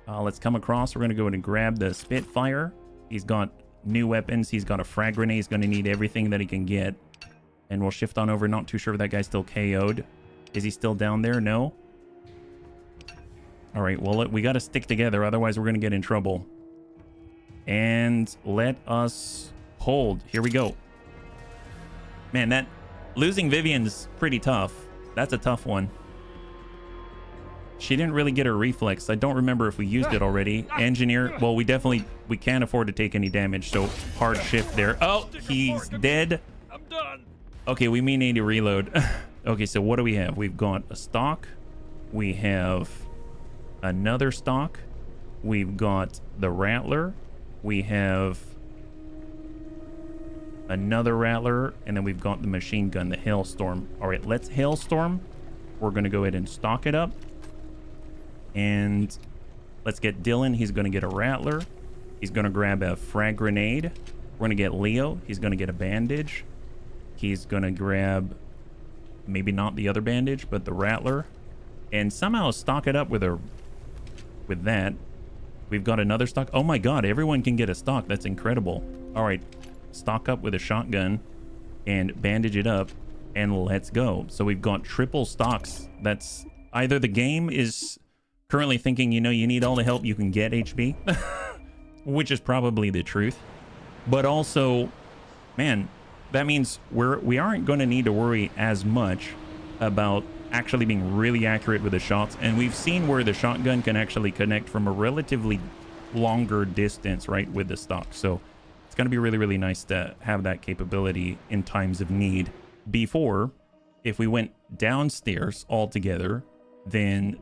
Let's come across. We're going to go ahead and grab the Spitfire. He's got new weapons. He's got a frag grenade. He's going to need everything that he can get. And we'll shift on over. Not too sure if that guy's still KO'd. Is he still down there? No. All right, well, we got to stick together. Otherwise, we're going to get in trouble. And let us hold. Here we go. Man, that losing Vivian's pretty tough. That's a tough one. She didn't really get her reflex. I don't remember if we used it already. Engineer, well, we can't afford to take any damage, so hard shift there. Oh, he's dead. I'm done. Okay, we may need to reload. Okay, so what do we have? We've got a stock. We have another stock. We've got the Rattler. We have another Rattler. And then we've got the machine gun, the Hailstorm. All right, let's Hailstorm. We're going to go ahead and stock it up. And let's get Dylan. He's going to get a Rattler. He's going to grab a frag grenade. We're going to get Leo. He's going to get a bandage. He's going to grab maybe not the other bandage, but the Rattler. And somehow stock it up with that. We've got another stock. Oh my god, everyone can get a stock. That's incredible. All right, stock up with a shotgun and bandage it up and let's go. So we've got triple stocks. That's either the game is currently thinking, you know, you need all the help you can get, HB, which is probably the truth. But also, man, that means we aren't going to need to worry as much about actually being really accurate with the shots. And we've seen where the shotgun can actually connect from a relatively longer distance, right, with the stock. So it's going to be really, really nice to have that capability in times of need. Before, if we went downstairs altogether, then,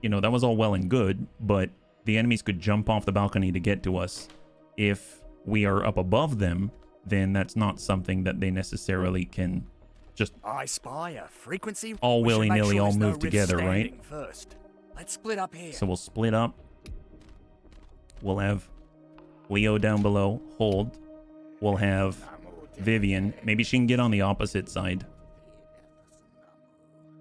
you know, that was all well and good, but the enemies could jump off the balcony to get to us. If we are up above them, then that's not something that they necessarily can just I spy a frequency. all willy-nilly all move together, right? First. Let's split up here. So we'll split up. We'll have Leo down below. Hold. We'll have Vivian. Maybe she can get on the opposite side.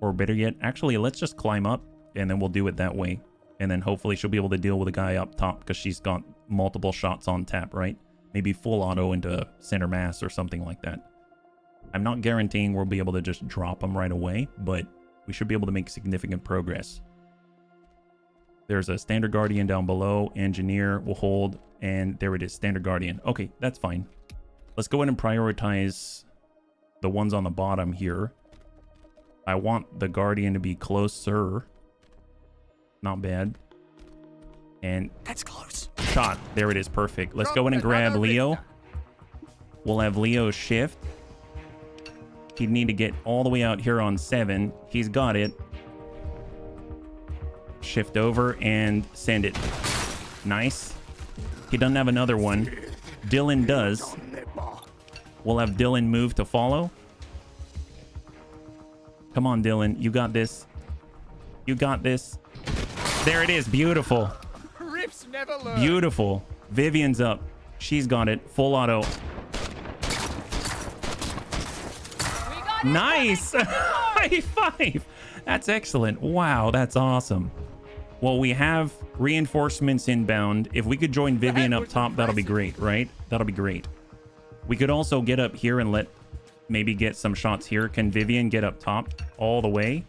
Or better yet, actually, let's just climb up and then we'll do it that way. And then hopefully she'll be able to deal with the guy up top because she's got multiple shots on tap, right? Maybe full auto into center mass or something like that. I'm not guaranteeing we'll be able to just drop them right away, but we should be able to make significant progress. There's a Standard Guardian down below. Engineer will hold, and there it is, Standard Guardian. Okay, that's fine. Let's go ahead and prioritize the ones on the bottom here. I want the Guardian to be closer. Not bad. And that's close. Shot. There it is. Perfect. Let's go in and grab Leo. We'll have Leo shift. He'd need to get all the way out here on 7. He's got it. Shift over and send it. Nice. He doesn't have another one, Dylan does, we'll have Dylan move to follow. Come on, Dylan. You got this. You got this. There it is. Beautiful. Rips never learn. Beautiful. Vivian's up. She's got it. Full auto. Nice. High five. That's excellent. Wow, that's awesome. Well, we have reinforcements inbound. If we could join Vivian up top, that'll be great, right? That'll be great. We could also get up here and maybe get some shots here. Can Vivian get up top all the way?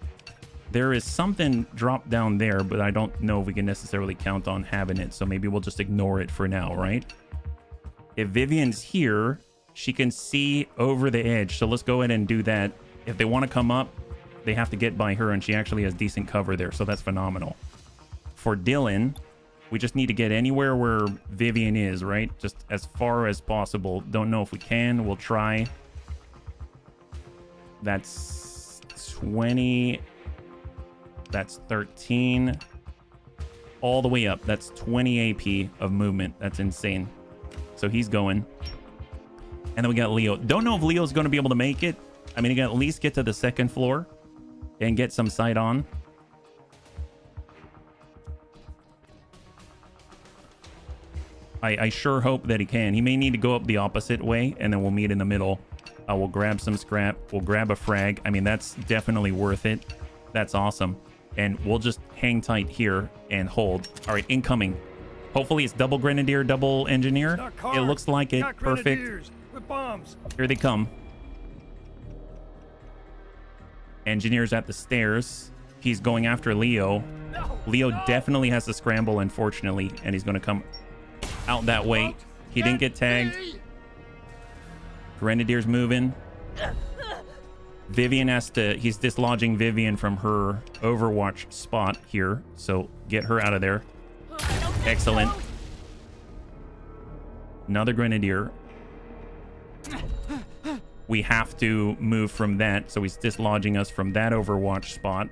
There is something dropped down there, but I don't know if we can necessarily count on having it. So maybe we'll just ignore it for now, right? If Vivian's here, she can see over the edge. So let's go ahead and do that. If they want to come up, they have to get by her, and she actually has decent cover there. So that's phenomenal. For Dylan, we just need to get anywhere where Vivian is, right? Just as far as possible. Don't know if we can. We'll try. That's 20. That's 13. All the way up. That's 20 AP of movement. That's insane. So he's going. And then we got Leo. Don't know if Leo's going to be able to make it. I mean, he can at least get to the second floor and get some sight on. I sure hope that he can. He may need to go up the opposite way, and then we'll meet in the middle. We'll grab some scrap. We'll grab a frag. I mean, that's definitely worth it. That's awesome. And we'll just hang tight here and hold. All right, incoming. Hopefully it's double grenadier, double engineer. It looks like it. Perfect. With bombs. Here they come. Engineer's at the stairs. He's going after Leo. Leo definitely has to scramble, unfortunately, and he's going to come out that way. He didn't get tagged. Grenadier's moving. Vivian he's dislodging Vivian from her Overwatch spot here. So get her out of there. Excellent. Another Grenadier. We have to move from that. So he's dislodging us from that Overwatch spot.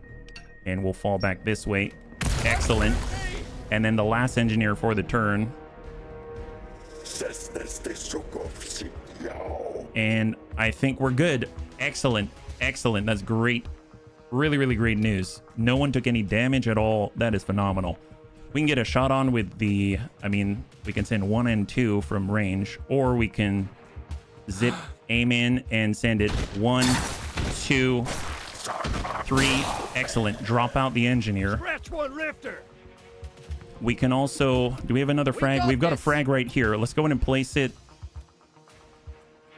And we'll fall back this way. Excellent. And then the last engineer for the turn. And I think we're good. Excellent. Excellent. That's great. Really, really great news. No one took any damage at all. That is phenomenal. We can get a shot on with the... I mean, we can send 1 and 2 from range. Or we can zip, aim in, and send it 1, 2, 3. Excellent. Drop out the engineer. Scratch one rifter. We can also... Do we have another frag? We've got a frag right here. Let's go in and place it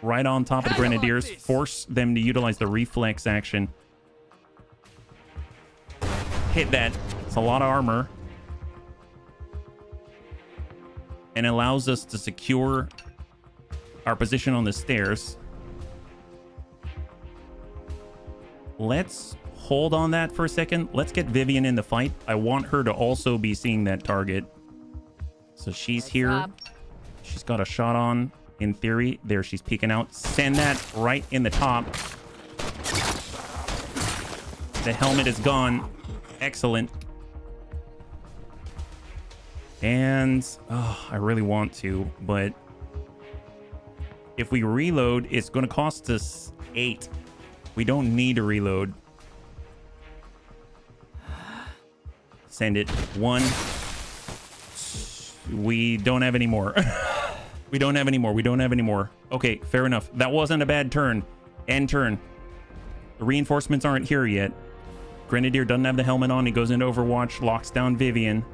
right on top of the Grenadiers. Force them to utilize the reflex action. Hit that. It's a lot of armor. And allows us to secure our position on the stairs. Let's hold on that for a second. Let's get Vivian in the fight. I want her to also be seeing that target. So she's here. She's got a shot on. In theory, there she's peeking out. Send that right in the top. The helmet is gone. Excellent. And I really want to, but if we reload, it's going to cost us 8. We don't need to reload. Send it. 1. We don't have any more. We don't have any more. We don't have any more. Okay, fair enough. That wasn't a bad turn. End turn. The reinforcements aren't here yet. Grenadier doesn't have the helmet on. He goes into Overwatch, locks down Vivian.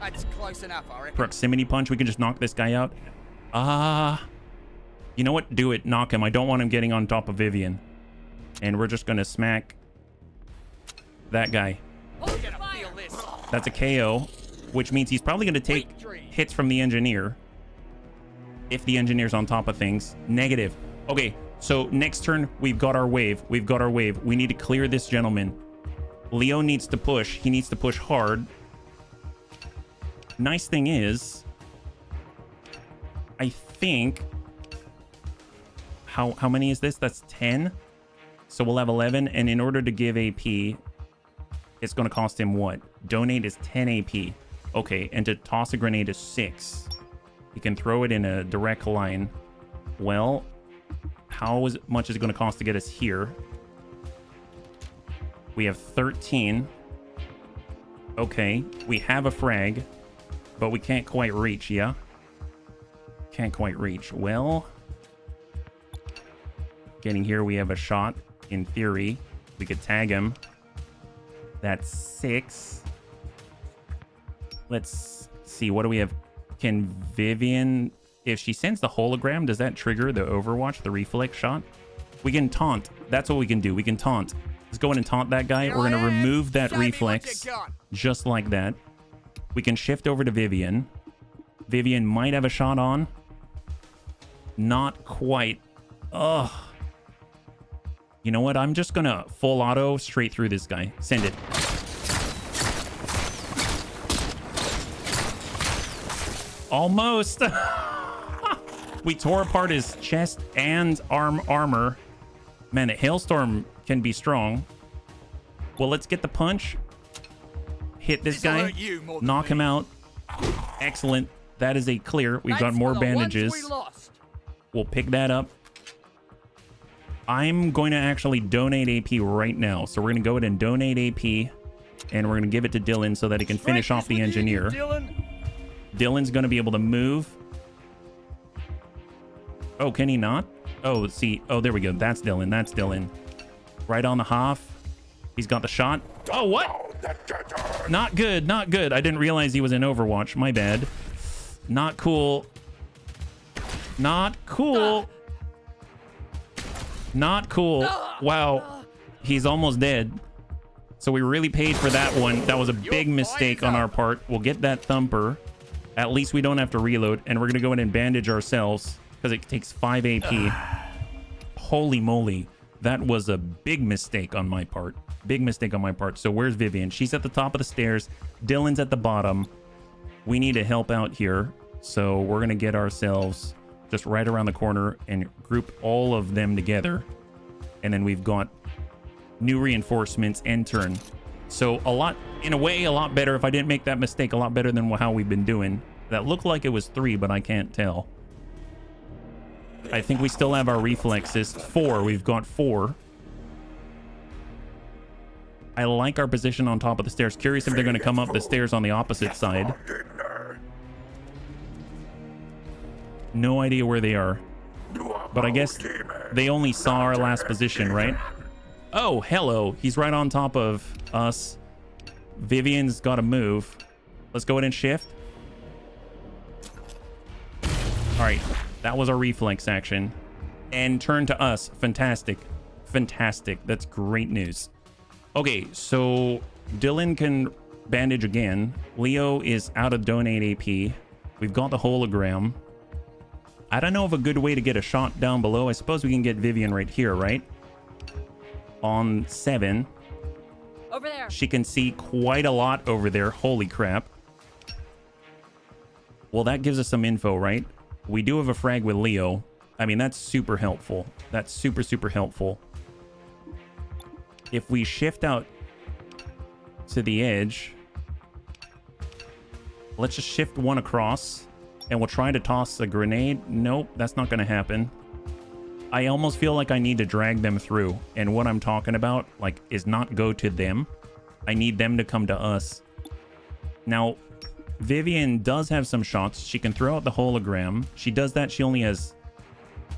That's close enough, I reckon. Proximity punch. We can just knock this guy out. You know what? Do it. Knock him. I don't want him getting on top of Vivian. And we're just going to smack that guy. That's a KO, which means he's probably going to take hits from the engineer. If the engineer's on top of things. Negative. Okay, so next turn, we've got our wave. We've got our wave. We need to clear this gentleman. Leo needs to push. He needs to push hard. Nice thing is, I think... How many is this? That's 10. So we'll have 11. And in order to give AP, it's going to cost him what? Donate is 10 AP. Okay, and to toss a grenade is 6. He can throw it in a direct line. Well, how much is it going to cost to get us here? We have 13. Okay, we have a frag, but we can't quite reach, yeah? Can't quite reach. Well, getting here, we have a shot. In theory, we could tag him. That's 6. Let's see, what do we have? Can Vivian, if she sends the hologram, does that trigger the Overwatch, the reflex shot? We can taunt. That's what we can do. We can taunt. Let's go in and taunt that guy. We're going to remove that reflex just like that. We can shift over to Vivian. Vivian might have a shot on. Not quite. Ugh. You know what? I'm just going to full auto straight through this guy. Send it. Almost. We tore apart his chest and armor. Man, a hailstorm can be strong. Well, let's get the punch. Hit this guy. Knock him out. Excellent. That is a clear. We've got more bandages. We'll pick that up. I'm going to actually donate AP right now. So we're going to go ahead and donate AP. And we're going to give it to Dylan so that he can finish off the engineer. Dylan's going to be able to move. Oh, can he not? Oh, see. Oh, there we go. That's Dylan. That's Dylan. Right on the Hoff. He's got the shot. Oh, what? Not good. Not good. I didn't realize he was in Overwatch. My bad. Not cool. Not cool. Not cool. Wow. He's almost dead. So we really paid for that one. That was a big mistake on our part. We'll get that thumper. At least we don't have to reload. And we're going to go in and bandage ourselves because it takes 5 AP. Holy moly. That was a big mistake on my part. Big mistake on my part. So where's Vivian? She's at the top of the stairs. Dylan's at the bottom. We need to help out here. So we're going to get ourselves just right around the corner and group all of them together. And then we've got new reinforcements and turn. So a lot, in a way, a lot better. If I didn't make that mistake, a lot better than how we've been doing. That looked like it was 3, but I can't tell. I think we still have our reflexes. 4. We've got 4. I like our position on top of the stairs. Curious if they're going to come up the stairs on the opposite side. No idea where they are. But I guess they only saw our last position, right? Oh, hello. He's right on top of us. Vivian's got to move. Let's go ahead and shift. All right. That was our reflex action. And turn to us. Fantastic. Fantastic. That's great news. Okay, so Dylan can bandage again. Leo is out of donate AP. We've got the hologram. I don't know of a good way to get a shot down below. I suppose we can get Vivian right here, right? On 7. Over there. She can see quite a lot over there. Holy crap. Well, that gives us some info, right? We do have a frag with Leo. I mean, that's super helpful. That's super, super helpful. If we shift out to the edge, let's just shift one across and we'll try to toss a grenade. Nope, that's not going to happen. I almost feel like I need to drag them through. And what I'm talking about, like, is not go to them. I need them to come to us. Now, Vivian does have some shots. She can throw out the hologram. She does that. She only has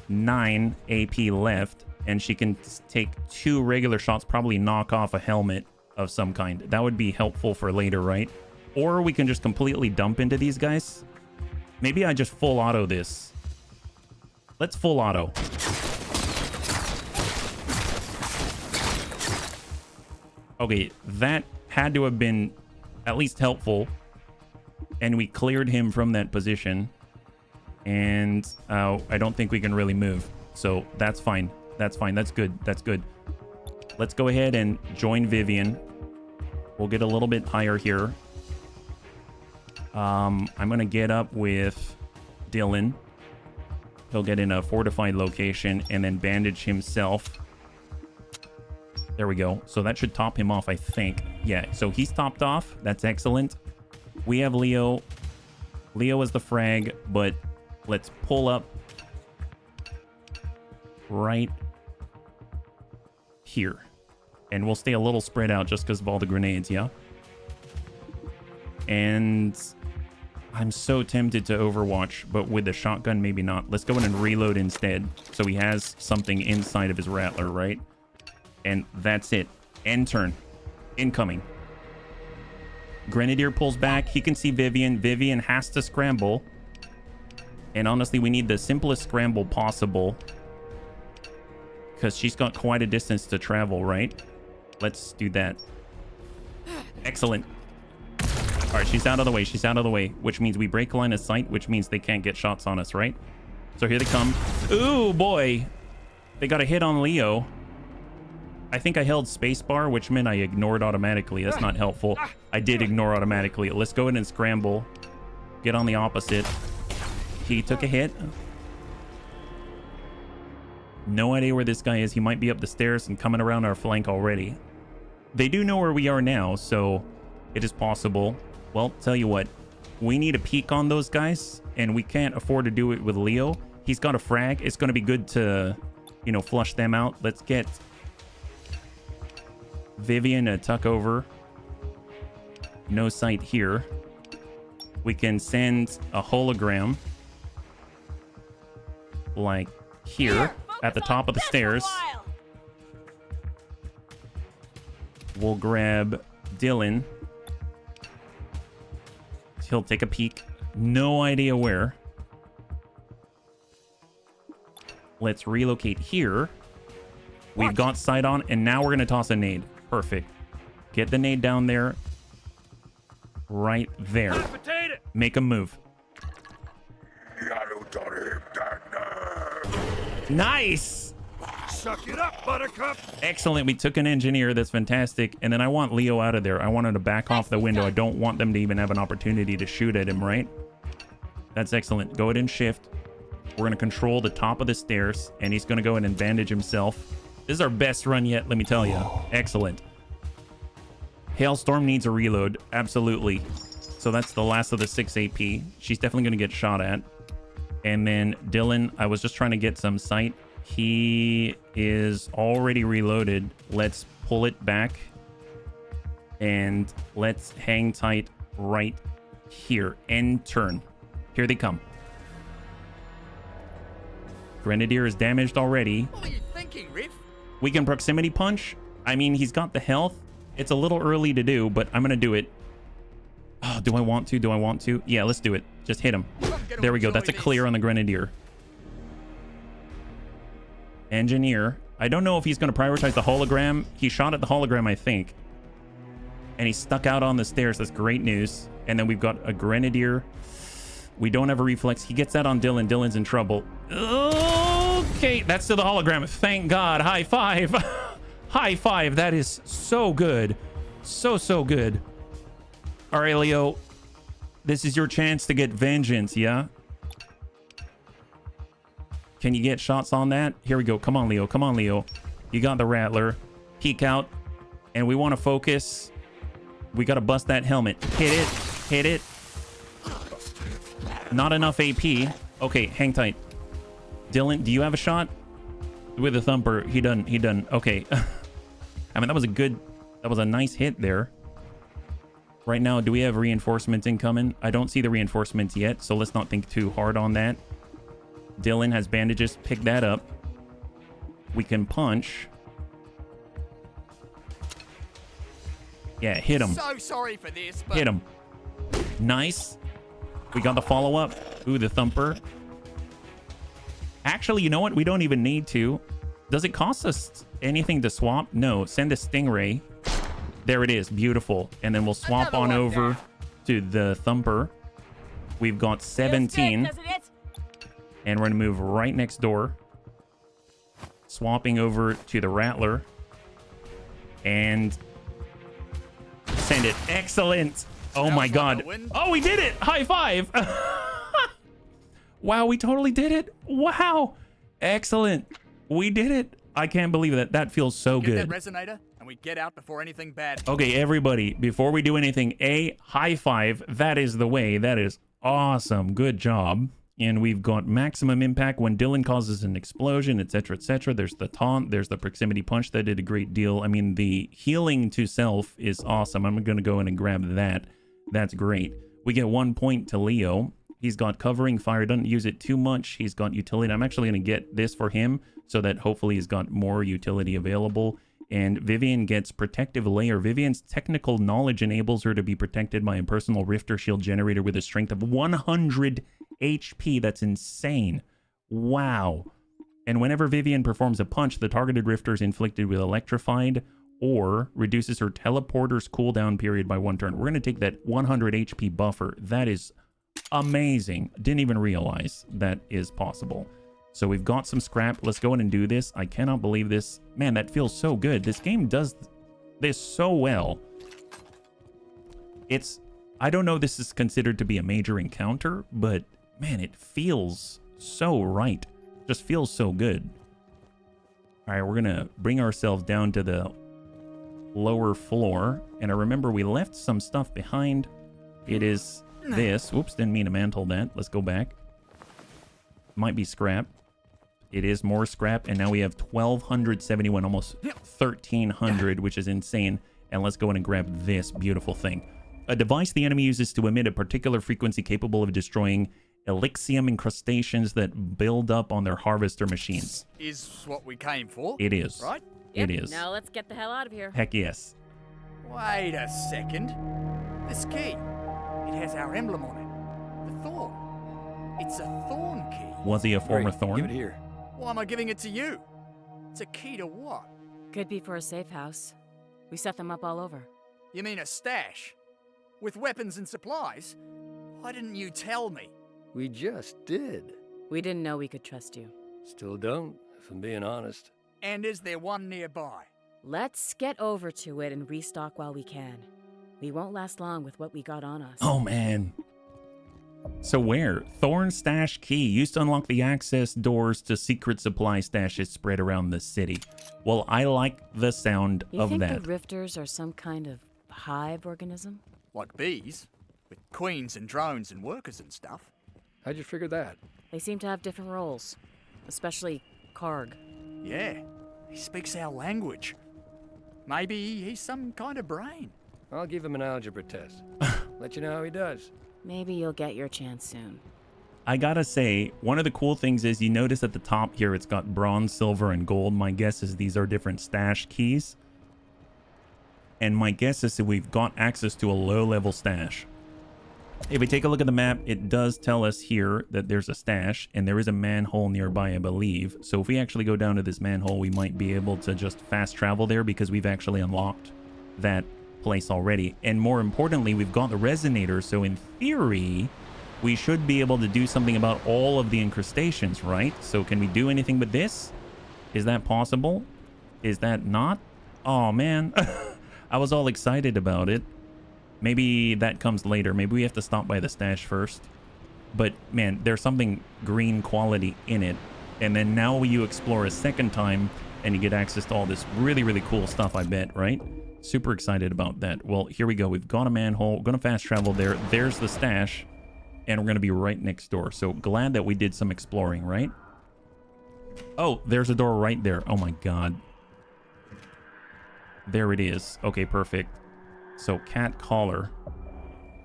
9 AP left. And she can take 2 regular shots, probably knock off a helmet of some kind. That would be helpful for later, right? Or we can just completely dump into these guys. Maybe I just full auto this. Let's full auto. Okay, that had to have been at least helpful. And we cleared him from that position. And I don't think we can really move. So that's fine. That's fine. That's good. That's good. Let's go ahead and join Vivian. We'll get a little bit higher here. I'm going to get up with Dylan. He'll get in a fortified location and then bandage himself. There we go. So that should top him off, I think. Yeah, so he's topped off. That's excellent. We have Leo. Leo is the frag, but let's pull up right here. And we'll stay a little spread out just because of all the grenades, yeah? And I'm so tempted to overwatch, but with the shotgun, maybe not. Let's go in and reload instead. So he has something inside of his rattler, right? And that's it. End turn. Incoming. Grenadier pulls back. He can see Vivian. Vivian has to scramble. And honestly, we need the simplest scramble possible, because she's got quite a distance to travel, right? Let's do that. Excellent. All right, she's out of the way. She's out of the way, which means we break line of sight, which means they can't get shots on us, right? So here they come. Ooh, boy. They got a hit on Leo. I think I held spacebar, which meant I ignored automatically. That's not helpful. I did ignore automatically. Let's go in and scramble. Get on the opposite. He took a hit. No idea where this guy is. He might be up the stairs and coming around our flank already. They do know where we are now, so it is possible. Well, tell you what. We need a peek on those guys, and we can't afford to do it with Leo. He's got a frag. It's going to be good to, you know, flush them out. Let's get Vivian to tuck over. No sight here. We can send a hologram like here at the top of the stairs. We'll grab Dylan. He'll take a peek. No idea where. Let's relocate here. We've got sight on, and now we're going to toss a nade. Perfect. Get the nade down there. Right there. Make a move. Nice! Suck it up, Buttercup! Excellent. We took an engineer. That's fantastic. And then I want Leo out of there. I want him to back off the window. I don't want them to even have an opportunity to shoot at him, right? That's excellent. Go ahead and shift. We're going to control the top of the stairs, and he's going to go ahead and bandage himself. This is our best run yet, let me tell you. Excellent. Hailstorm needs a reload. Absolutely. So that's the last of the 6 AP. She's definitely going to get shot at. And then Dylan, I was just trying to get some sight. He is already reloaded. Let's pull it back. And let's hang tight right here. End turn. Here they come. Grenadier is damaged already. What are you thinking, Riff? We can proximity punch. I mean, he's got the health. It's a little early to do, but I'm going to do it. Oh, do I want to? Do I want to? Yeah, let's do it. Just hit him. There we go. That's a clear on the Grenadier. Engineer. I don't know if he's going to prioritize the hologram. He shot at the hologram, I think. And he stuck out on the stairs. That's great news. And then we've got a Grenadier. We don't have a reflex. He gets that on Dylan. Dylan's in trouble. Okay, that's to the hologram. Thank God. High five. High five. That is so good. So good. All right, Leo. This is your chance to get vengeance, yeah? Can you get shots on that? Here we go. Come on, Leo. Come on, Leo. You got the Rattler. Peek out. And we want to focus. We got to bust that helmet. Hit it. Hit it. Not enough AP. Okay, hang tight. Dylan, do you have a shot? With a thumper. He done. Okay. I mean, that was a nice hit there. Right now, do we have reinforcements incoming? I don't see the reinforcements yet, so let's not think too hard on that. Dylan has bandages. Pick that up. We can punch. Yeah, hit him. So sorry for this, but... Hit him. Nice. We got the follow-up. Ooh, the thumper. Actually, you know what? We don't even need to. Does it cost us anything to swap? No. Send a Stingray. There it is. Beautiful. And then we'll swap on over to the thumper. We've got 17. And we're going to move right next door. Swapping over to the Rattler. And send it. Excellent. Oh my God. Oh, we did it. High five. Wow, we totally did it. Wow. Excellent. We did it. I can't believe it. That feels so good. Get that resonator and we get out before anything bad. Okay, everybody, before we do anything, high five. That is the way. That is Awesome. Good job. And we've got maximum impact when Dylan causes an explosion, etc., etc. There's the taunt. There's the proximity punch. That did a great deal. I mean, the healing to self is awesome. I'm going to go in and grab that. That's great. We get 1 point to Leo. He's got covering fire. Doesn't use it too much. He's got utility. I'm actually going to get this for him so that hopefully he's got more utility available. And Vivian gets protective layer. Vivian's technical knowledge enables her to be protected by a personal rifter shield generator with a strength of 100 HP. That's insane. Wow. And whenever Vivian performs a punch, the targeted rifter is inflicted with electrified or reduces her teleporter's cooldown period by 1 turn. We're going to take that 100 HP buffer. That is amazing. Didn't even realize that is possible. So we've got some scrap. Let's go in and do this. I cannot believe this. Man, that feels so good. This game does this so well. I don't know if this is considered to be a major encounter, but man, it feels so right. Just feels so good. All right, we're going to bring ourselves down to the lower floor. And I remember we left some stuff behind. It is this. Oops, didn't mean to mantle that. Let's go back. Might be scrap. It is more scrap, and now we have 1,271, almost 1,300, which is insane. And let's go in and grab this beautiful thing. A device the enemy uses to emit a particular frequency capable of destroying Elixium incrustations that build up on their harvester machines. Is what we came for. It is. Right? Yep, It is. Now let's get the hell out of here. Heck yes. Wait a second. This key. It has our emblem on it. The thorn. It's a thorn key. Was he a former Great, thorn? Give it here. Why am I giving it to you? It's a key to what? Could be for a safe house. We set them up all over. You mean a stash? With weapons and supplies? Why didn't you tell me? We just did. We didn't know we could trust you. Still don't, if I'm being honest. And is there one nearby? Let's get over to it and restock while we can. We won't last long with what we got on us. Oh, man. So where? Thorn stash key. Used to unlock the access doors to secret supply stashes spread around the city. Well, I like the sound You of think that. the Rifters are some kind of hive organism? Like bees? With queens and drones and workers and stuff? How'd you figure that? They seem to have different roles, especially Karg. Yeah, he speaks our language. Maybe he's some kind of brain. I'll give him an algebra test. Let you know how he does. Maybe you'll get your chance soon. I gotta say, one of the cool things is you notice at the top here it's got bronze, silver, and gold. My guess is these are different stash keys. And my guess is that we've got access to a low-level stash. If we take a look at the map, it does tell us here that there's a stash, and there is a manhole nearby, I believe. So if we actually go down to this manhole, we might be able to just fast travel there because we've actually unlocked that place already. And more importantly, we've got the resonator, so in theory we should be able to do something about all of the incrustations, right? So can we do anything with this? Is that possible? Is that not? Oh man. I was all excited about it. Maybe that comes later. Maybe we have to stop by the stash first. But man, there's something green quality in it. And then now you explore a second time and you get access to all this really, really cool stuff, I bet, right? Super excited about that. Well, here we go. We've got a manhole. We're going to fast travel there. There's the stash. And we're going to be right next door. So glad that we did some exploring, right? Oh, there's a door right there. Oh my God. There it is. Okay, perfect. So cat collar.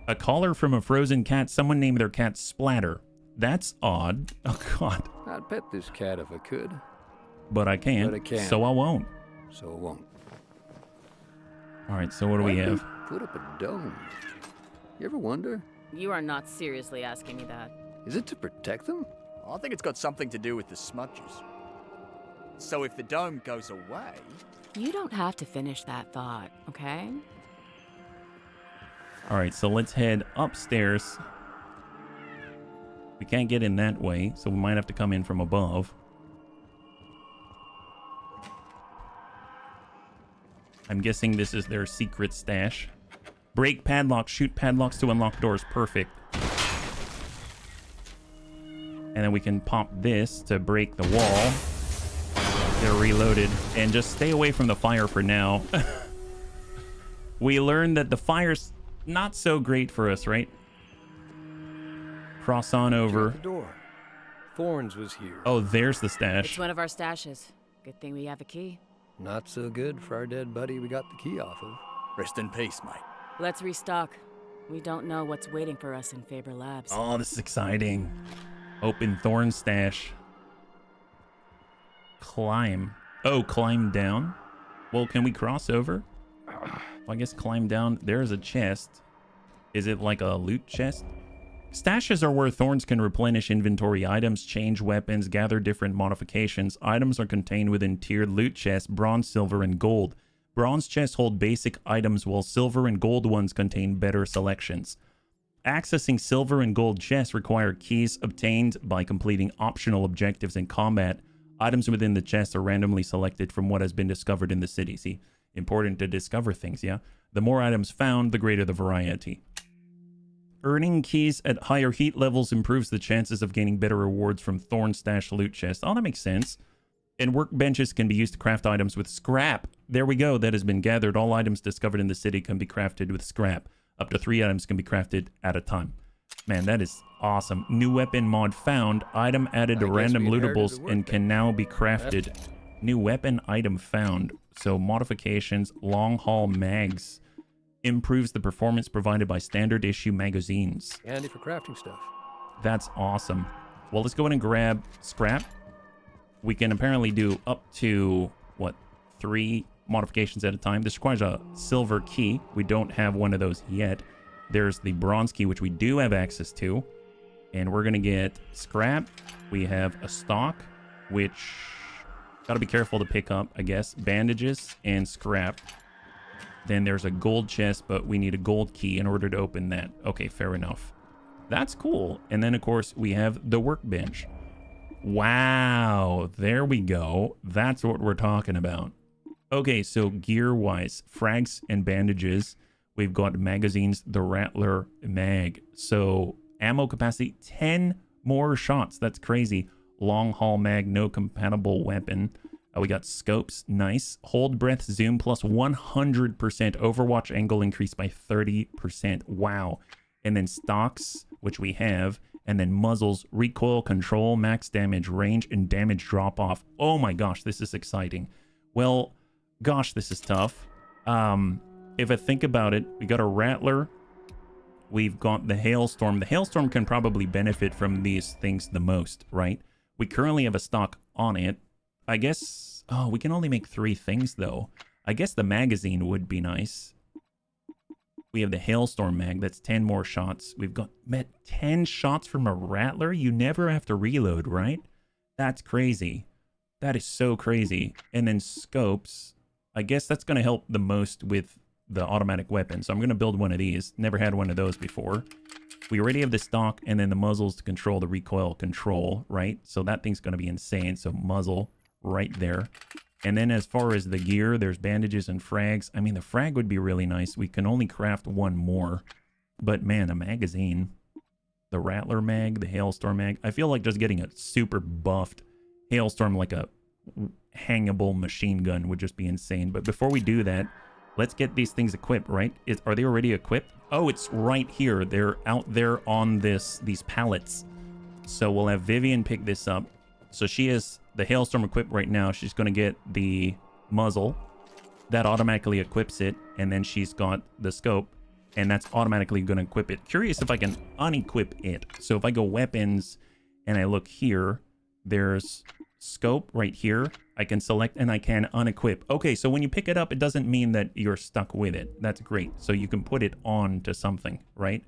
A collar from a frozen cat. Someone named their cat Splatter. That's odd. Oh God. I'd pet this cat if I could, But I can't. But I can't. So I won't. so I won't. All right, so what do we Why'd they have? put up a dome? You ever wonder? You are not seriously asking me that. Is it to protect them? I think it's got something to do with the smudges. So if the dome goes away... You don't have to finish that thought, okay? All right, so let's head upstairs. We can't get in that way, so we might have to come in from above. I'm guessing this is their secret stash. Break padlocks, shoot padlocks to unlock doors. Perfect. And then we can pop this to break the wall. They're reloaded. And just stay away from the fire for now. We learned that the fire's not so great for us, right? Cross on Check over. out the door. Thorns was here. Oh, there's the It's stash. one of our stashes. Good thing we have a key. Not so good for our dead buddy we got the key off of. Rest in peace, mate. Let's restock. We don't know what's waiting for us in Faber Labs. Oh, this is exciting. Open Thorn stash. Climb. Oh, climb down. Well, can we cross over? I guess climb down. There's a chest. Is it like a loot chest? Stashes are where Thorns can replenish inventory items, change weapons, gather different modifications. Items are contained within tiered loot chests, bronze, silver, and gold. Bronze chests hold basic items, while silver and gold ones contain better selections. Accessing silver and gold chests require keys obtained by completing optional objectives in combat. Items within the chests are randomly selected from what has been discovered in the city. See, important to discover things, yeah? The more items found, the greater the variety. Earning keys at higher heat levels improves the chances of gaining better rewards from Thorn Stash loot chests. Oh, that makes sense. And workbenches can be used to craft items with scrap. There we go. That has been gathered. All items discovered in the city can be crafted with scrap. Up to 3 items can be crafted at a time. Man, that is awesome. New weapon mod found. Item added to random lootables and can now be crafted. New weapon item found. So modifications, long haul mags. Improves the performance provided by standard issue magazines. Handy for crafting stuff. That's awesome. Well, let's go ahead and grab scrap. We can apparently do up to, what, 3 modifications at a time. This requires a silver key. We don't have one of those yet. There's the bronze key, which we do have access to. And we're going to get scrap. We have a stock, which got to be careful to pick up, I guess. Bandages and scrap. Then there's a gold chest, but we need a gold key in order to open that. Okay, fair enough. That's cool. And then, of course, we have the workbench. Wow, there we go. That's what we're talking about. Okay, so gear-wise, frags and bandages. We've got magazines, the Rattler mag. So ammo capacity, 10 more shots. That's crazy. Long haul mag, no compatible weapon. We got scopes, nice. Hold breath, zoom plus 100%. Overwatch angle increased by 30%. Wow. And then stocks, which we have. And then muzzles, recoil, control, max damage, range, and damage drop off. Oh my gosh, this is exciting. Well, gosh, this is tough. If I think about it, we got a Rattler. We've got the Hailstorm. The Hailstorm can probably benefit from these things the most, right? We currently have a stock on it. I guess, oh, we can only make 3 things though. I guess the magazine would be nice. We have the Hailstorm mag. That's 10 more shots. We've got 10 shots from a Rattler. You never have to reload, right? That's crazy. That is so crazy. And then scopes. I guess that's going to help the most with the automatic weapon. So I'm going to build one of these. Never had one of those before. We already have the stock and then the muzzles to control the recoil control, right? So that thing's going to be insane. So muzzle right there. And then as far as the gear, there's bandages and frags. I mean, the frag would be really nice. We can only craft 1 more. But man, a magazine. The Rattler mag, the Hailstorm mag. I feel like just getting a super buffed Hailstorm, like a hangable machine gun, would just be insane. But before we do that, let's get these things equipped, right? Are they already equipped? Oh, it's right here. They're out there on these pallets. So we'll have Vivian pick this up. So she has the Hailstorm equipped right now. She's going to get the muzzle. That automatically equips it. And then she's got the scope. And that's automatically going to equip it. Curious if I can unequip it. So if I go weapons and I look here, there's scope right here. I can select and I can unequip. Okay, so when you pick it up, it doesn't mean that you're stuck with it. That's great. So you can put it on to something, right?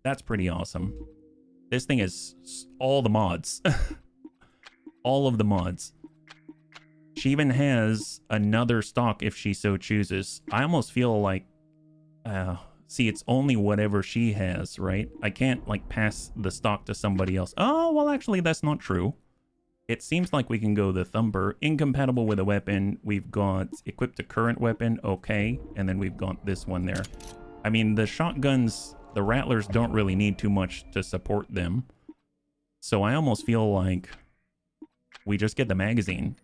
That's pretty awesome. This thing is all the mods. All of the mods. She even has another stock if she so chooses. I almost feel like, see, it's only whatever she has, right? I can't like pass the stock to somebody else. Oh, well, actually, that's not true. It seems like we can go the Thumper. Incompatible with a weapon. We've got equipped to current weapon. Okay. And then we've got this one there. I mean, the shotguns, the Rattlers don't really need too much to support them. So I almost feel like we just get the magazine.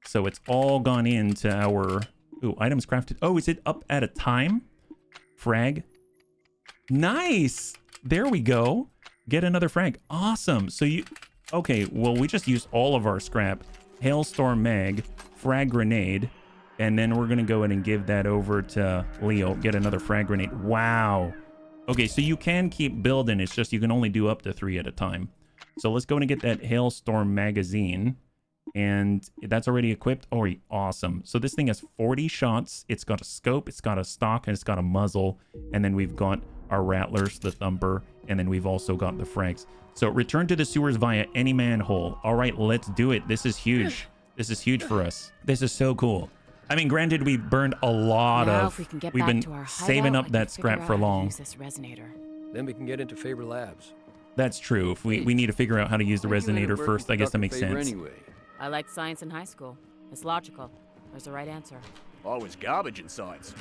So it's all gone into our... Ooh, items crafted. Oh, is it up at a time? Frag. Nice! There we go. Get another frag. Awesome. So you... Okay, well, we just used all of our scrap. Hailstorm mag, frag grenade, and then we're going to go ahead and give that over to Leo. Get another frag grenade. Wow. Okay, so you can keep building. It's just you can only do up to 3 at a time. So let's go and get that Hailstorm magazine. And that's already equipped. Oh, awesome. So this thing has 40 shots. It's got a scope, it's got a stock, and it's got a muzzle. And then we've got our rattlers, the thumper, and then we've also got the frags. So return to the sewers via any manhole. All right, let's do it. This is huge. This is huge for us. This is so cool. I mean, granted, we burned a lot Now, of... if we can get We've back been to our saving hideout, up I that can scrap figure for out how to long. use this resonator. Then we can get into Faber Labs. That's true. If we need to figure out how to use the resonator first, I guess that makes sense. Anyway. I liked science in high school. It's logical. There's the right answer. I was garbage in science.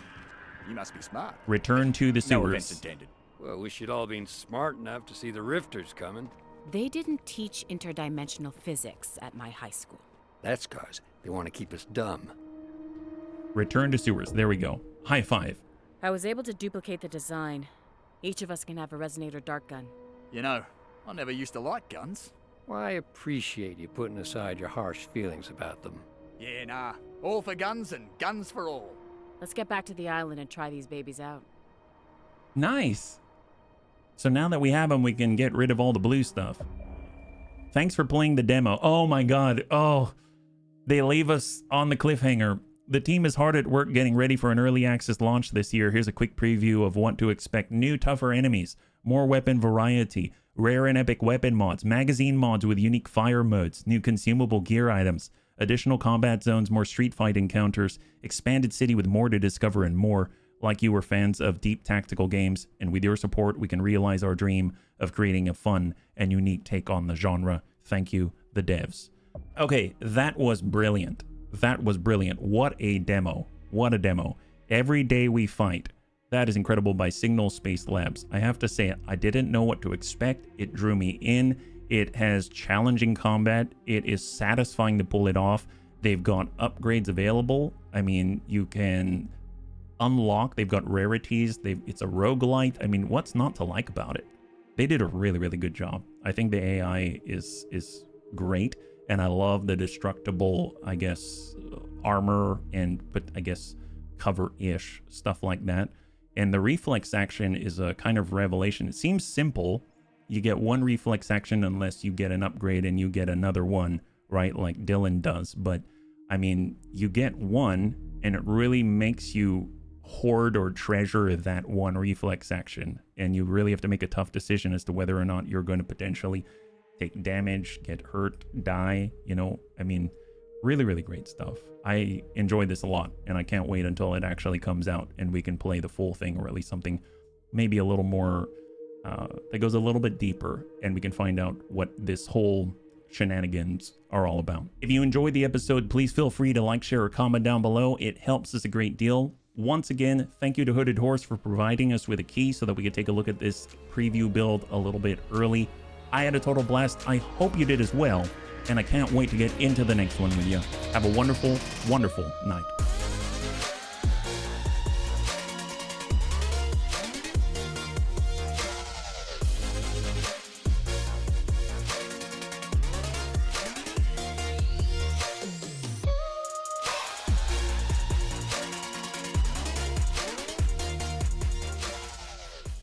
You must be smart. Return to the No offense sewers. intended. Well, we should all been smart enough to see the rifters coming. They didn't teach interdimensional physics at my high school. That's cause they want to keep us dumb. Return to sewers. There we go. High five. I was able to duplicate the design. Each of us can have a resonator dart gun. You know, I never used to like guns. Well, I appreciate you putting aside your harsh feelings about them. Yeah, nah. All for guns and guns for all. Let's get back to the island and try these babies out. Nice. So now that we have them, we can get rid of all the blue stuff. Thanks for playing the demo. Oh my god. Oh, they leave us on the cliffhanger. The team is hard at work getting ready for an early access launch this year. Here's a quick preview of what to expect. New, tougher enemies, more weapon variety, rare and epic weapon mods, magazine mods with unique fire modes, new consumable gear items, additional combat zones, more street fight encounters, expanded city with more to discover, and more. Like you were fans of deep tactical games, and with your support, we can realize our dream of creating a fun and unique take on the genre. Thank you, the devs. Okay, that was brilliant. That was brilliant. What a demo. What a demo. Every Day We Fight. That is incredible by Signal Space Labs. I have to say, I didn't know what to expect. It drew me in. It has challenging combat. It is satisfying to pull it off. They've got upgrades available. I mean, you can unlock. They've got rarities. It's a roguelite. I mean, what's not to like about it? They did a really, really good job. I think the AI is great. And I love the destructible, I guess, armor and, but I guess, cover-ish, stuff like that. And the reflex action is a kind of revelation. It seems simple. You get one reflex action unless you get an upgrade and you get another one, right? Like Dylan does. But, I mean, you get one and it really makes you hoard or treasure that one reflex action. And you really have to make a tough decision as to whether or not you're going to potentially take damage, get hurt, die, you know. I mean, really, really great stuff. I enjoyed this a lot, and I can't wait until it actually comes out and we can play the full thing, or at least something maybe a little more, that goes a little bit deeper, and we can find out what this whole shenanigans are all about. If you enjoyed the episode, please feel free to like, share, or comment down below. It helps us a great deal. Once again, thank you to Hooded Horse for providing us with a key so that we could take a look at this preview build a little bit early. I had a total blast. I hope you did as well, and I can't wait to get into the next one with you. Have a wonderful, wonderful night.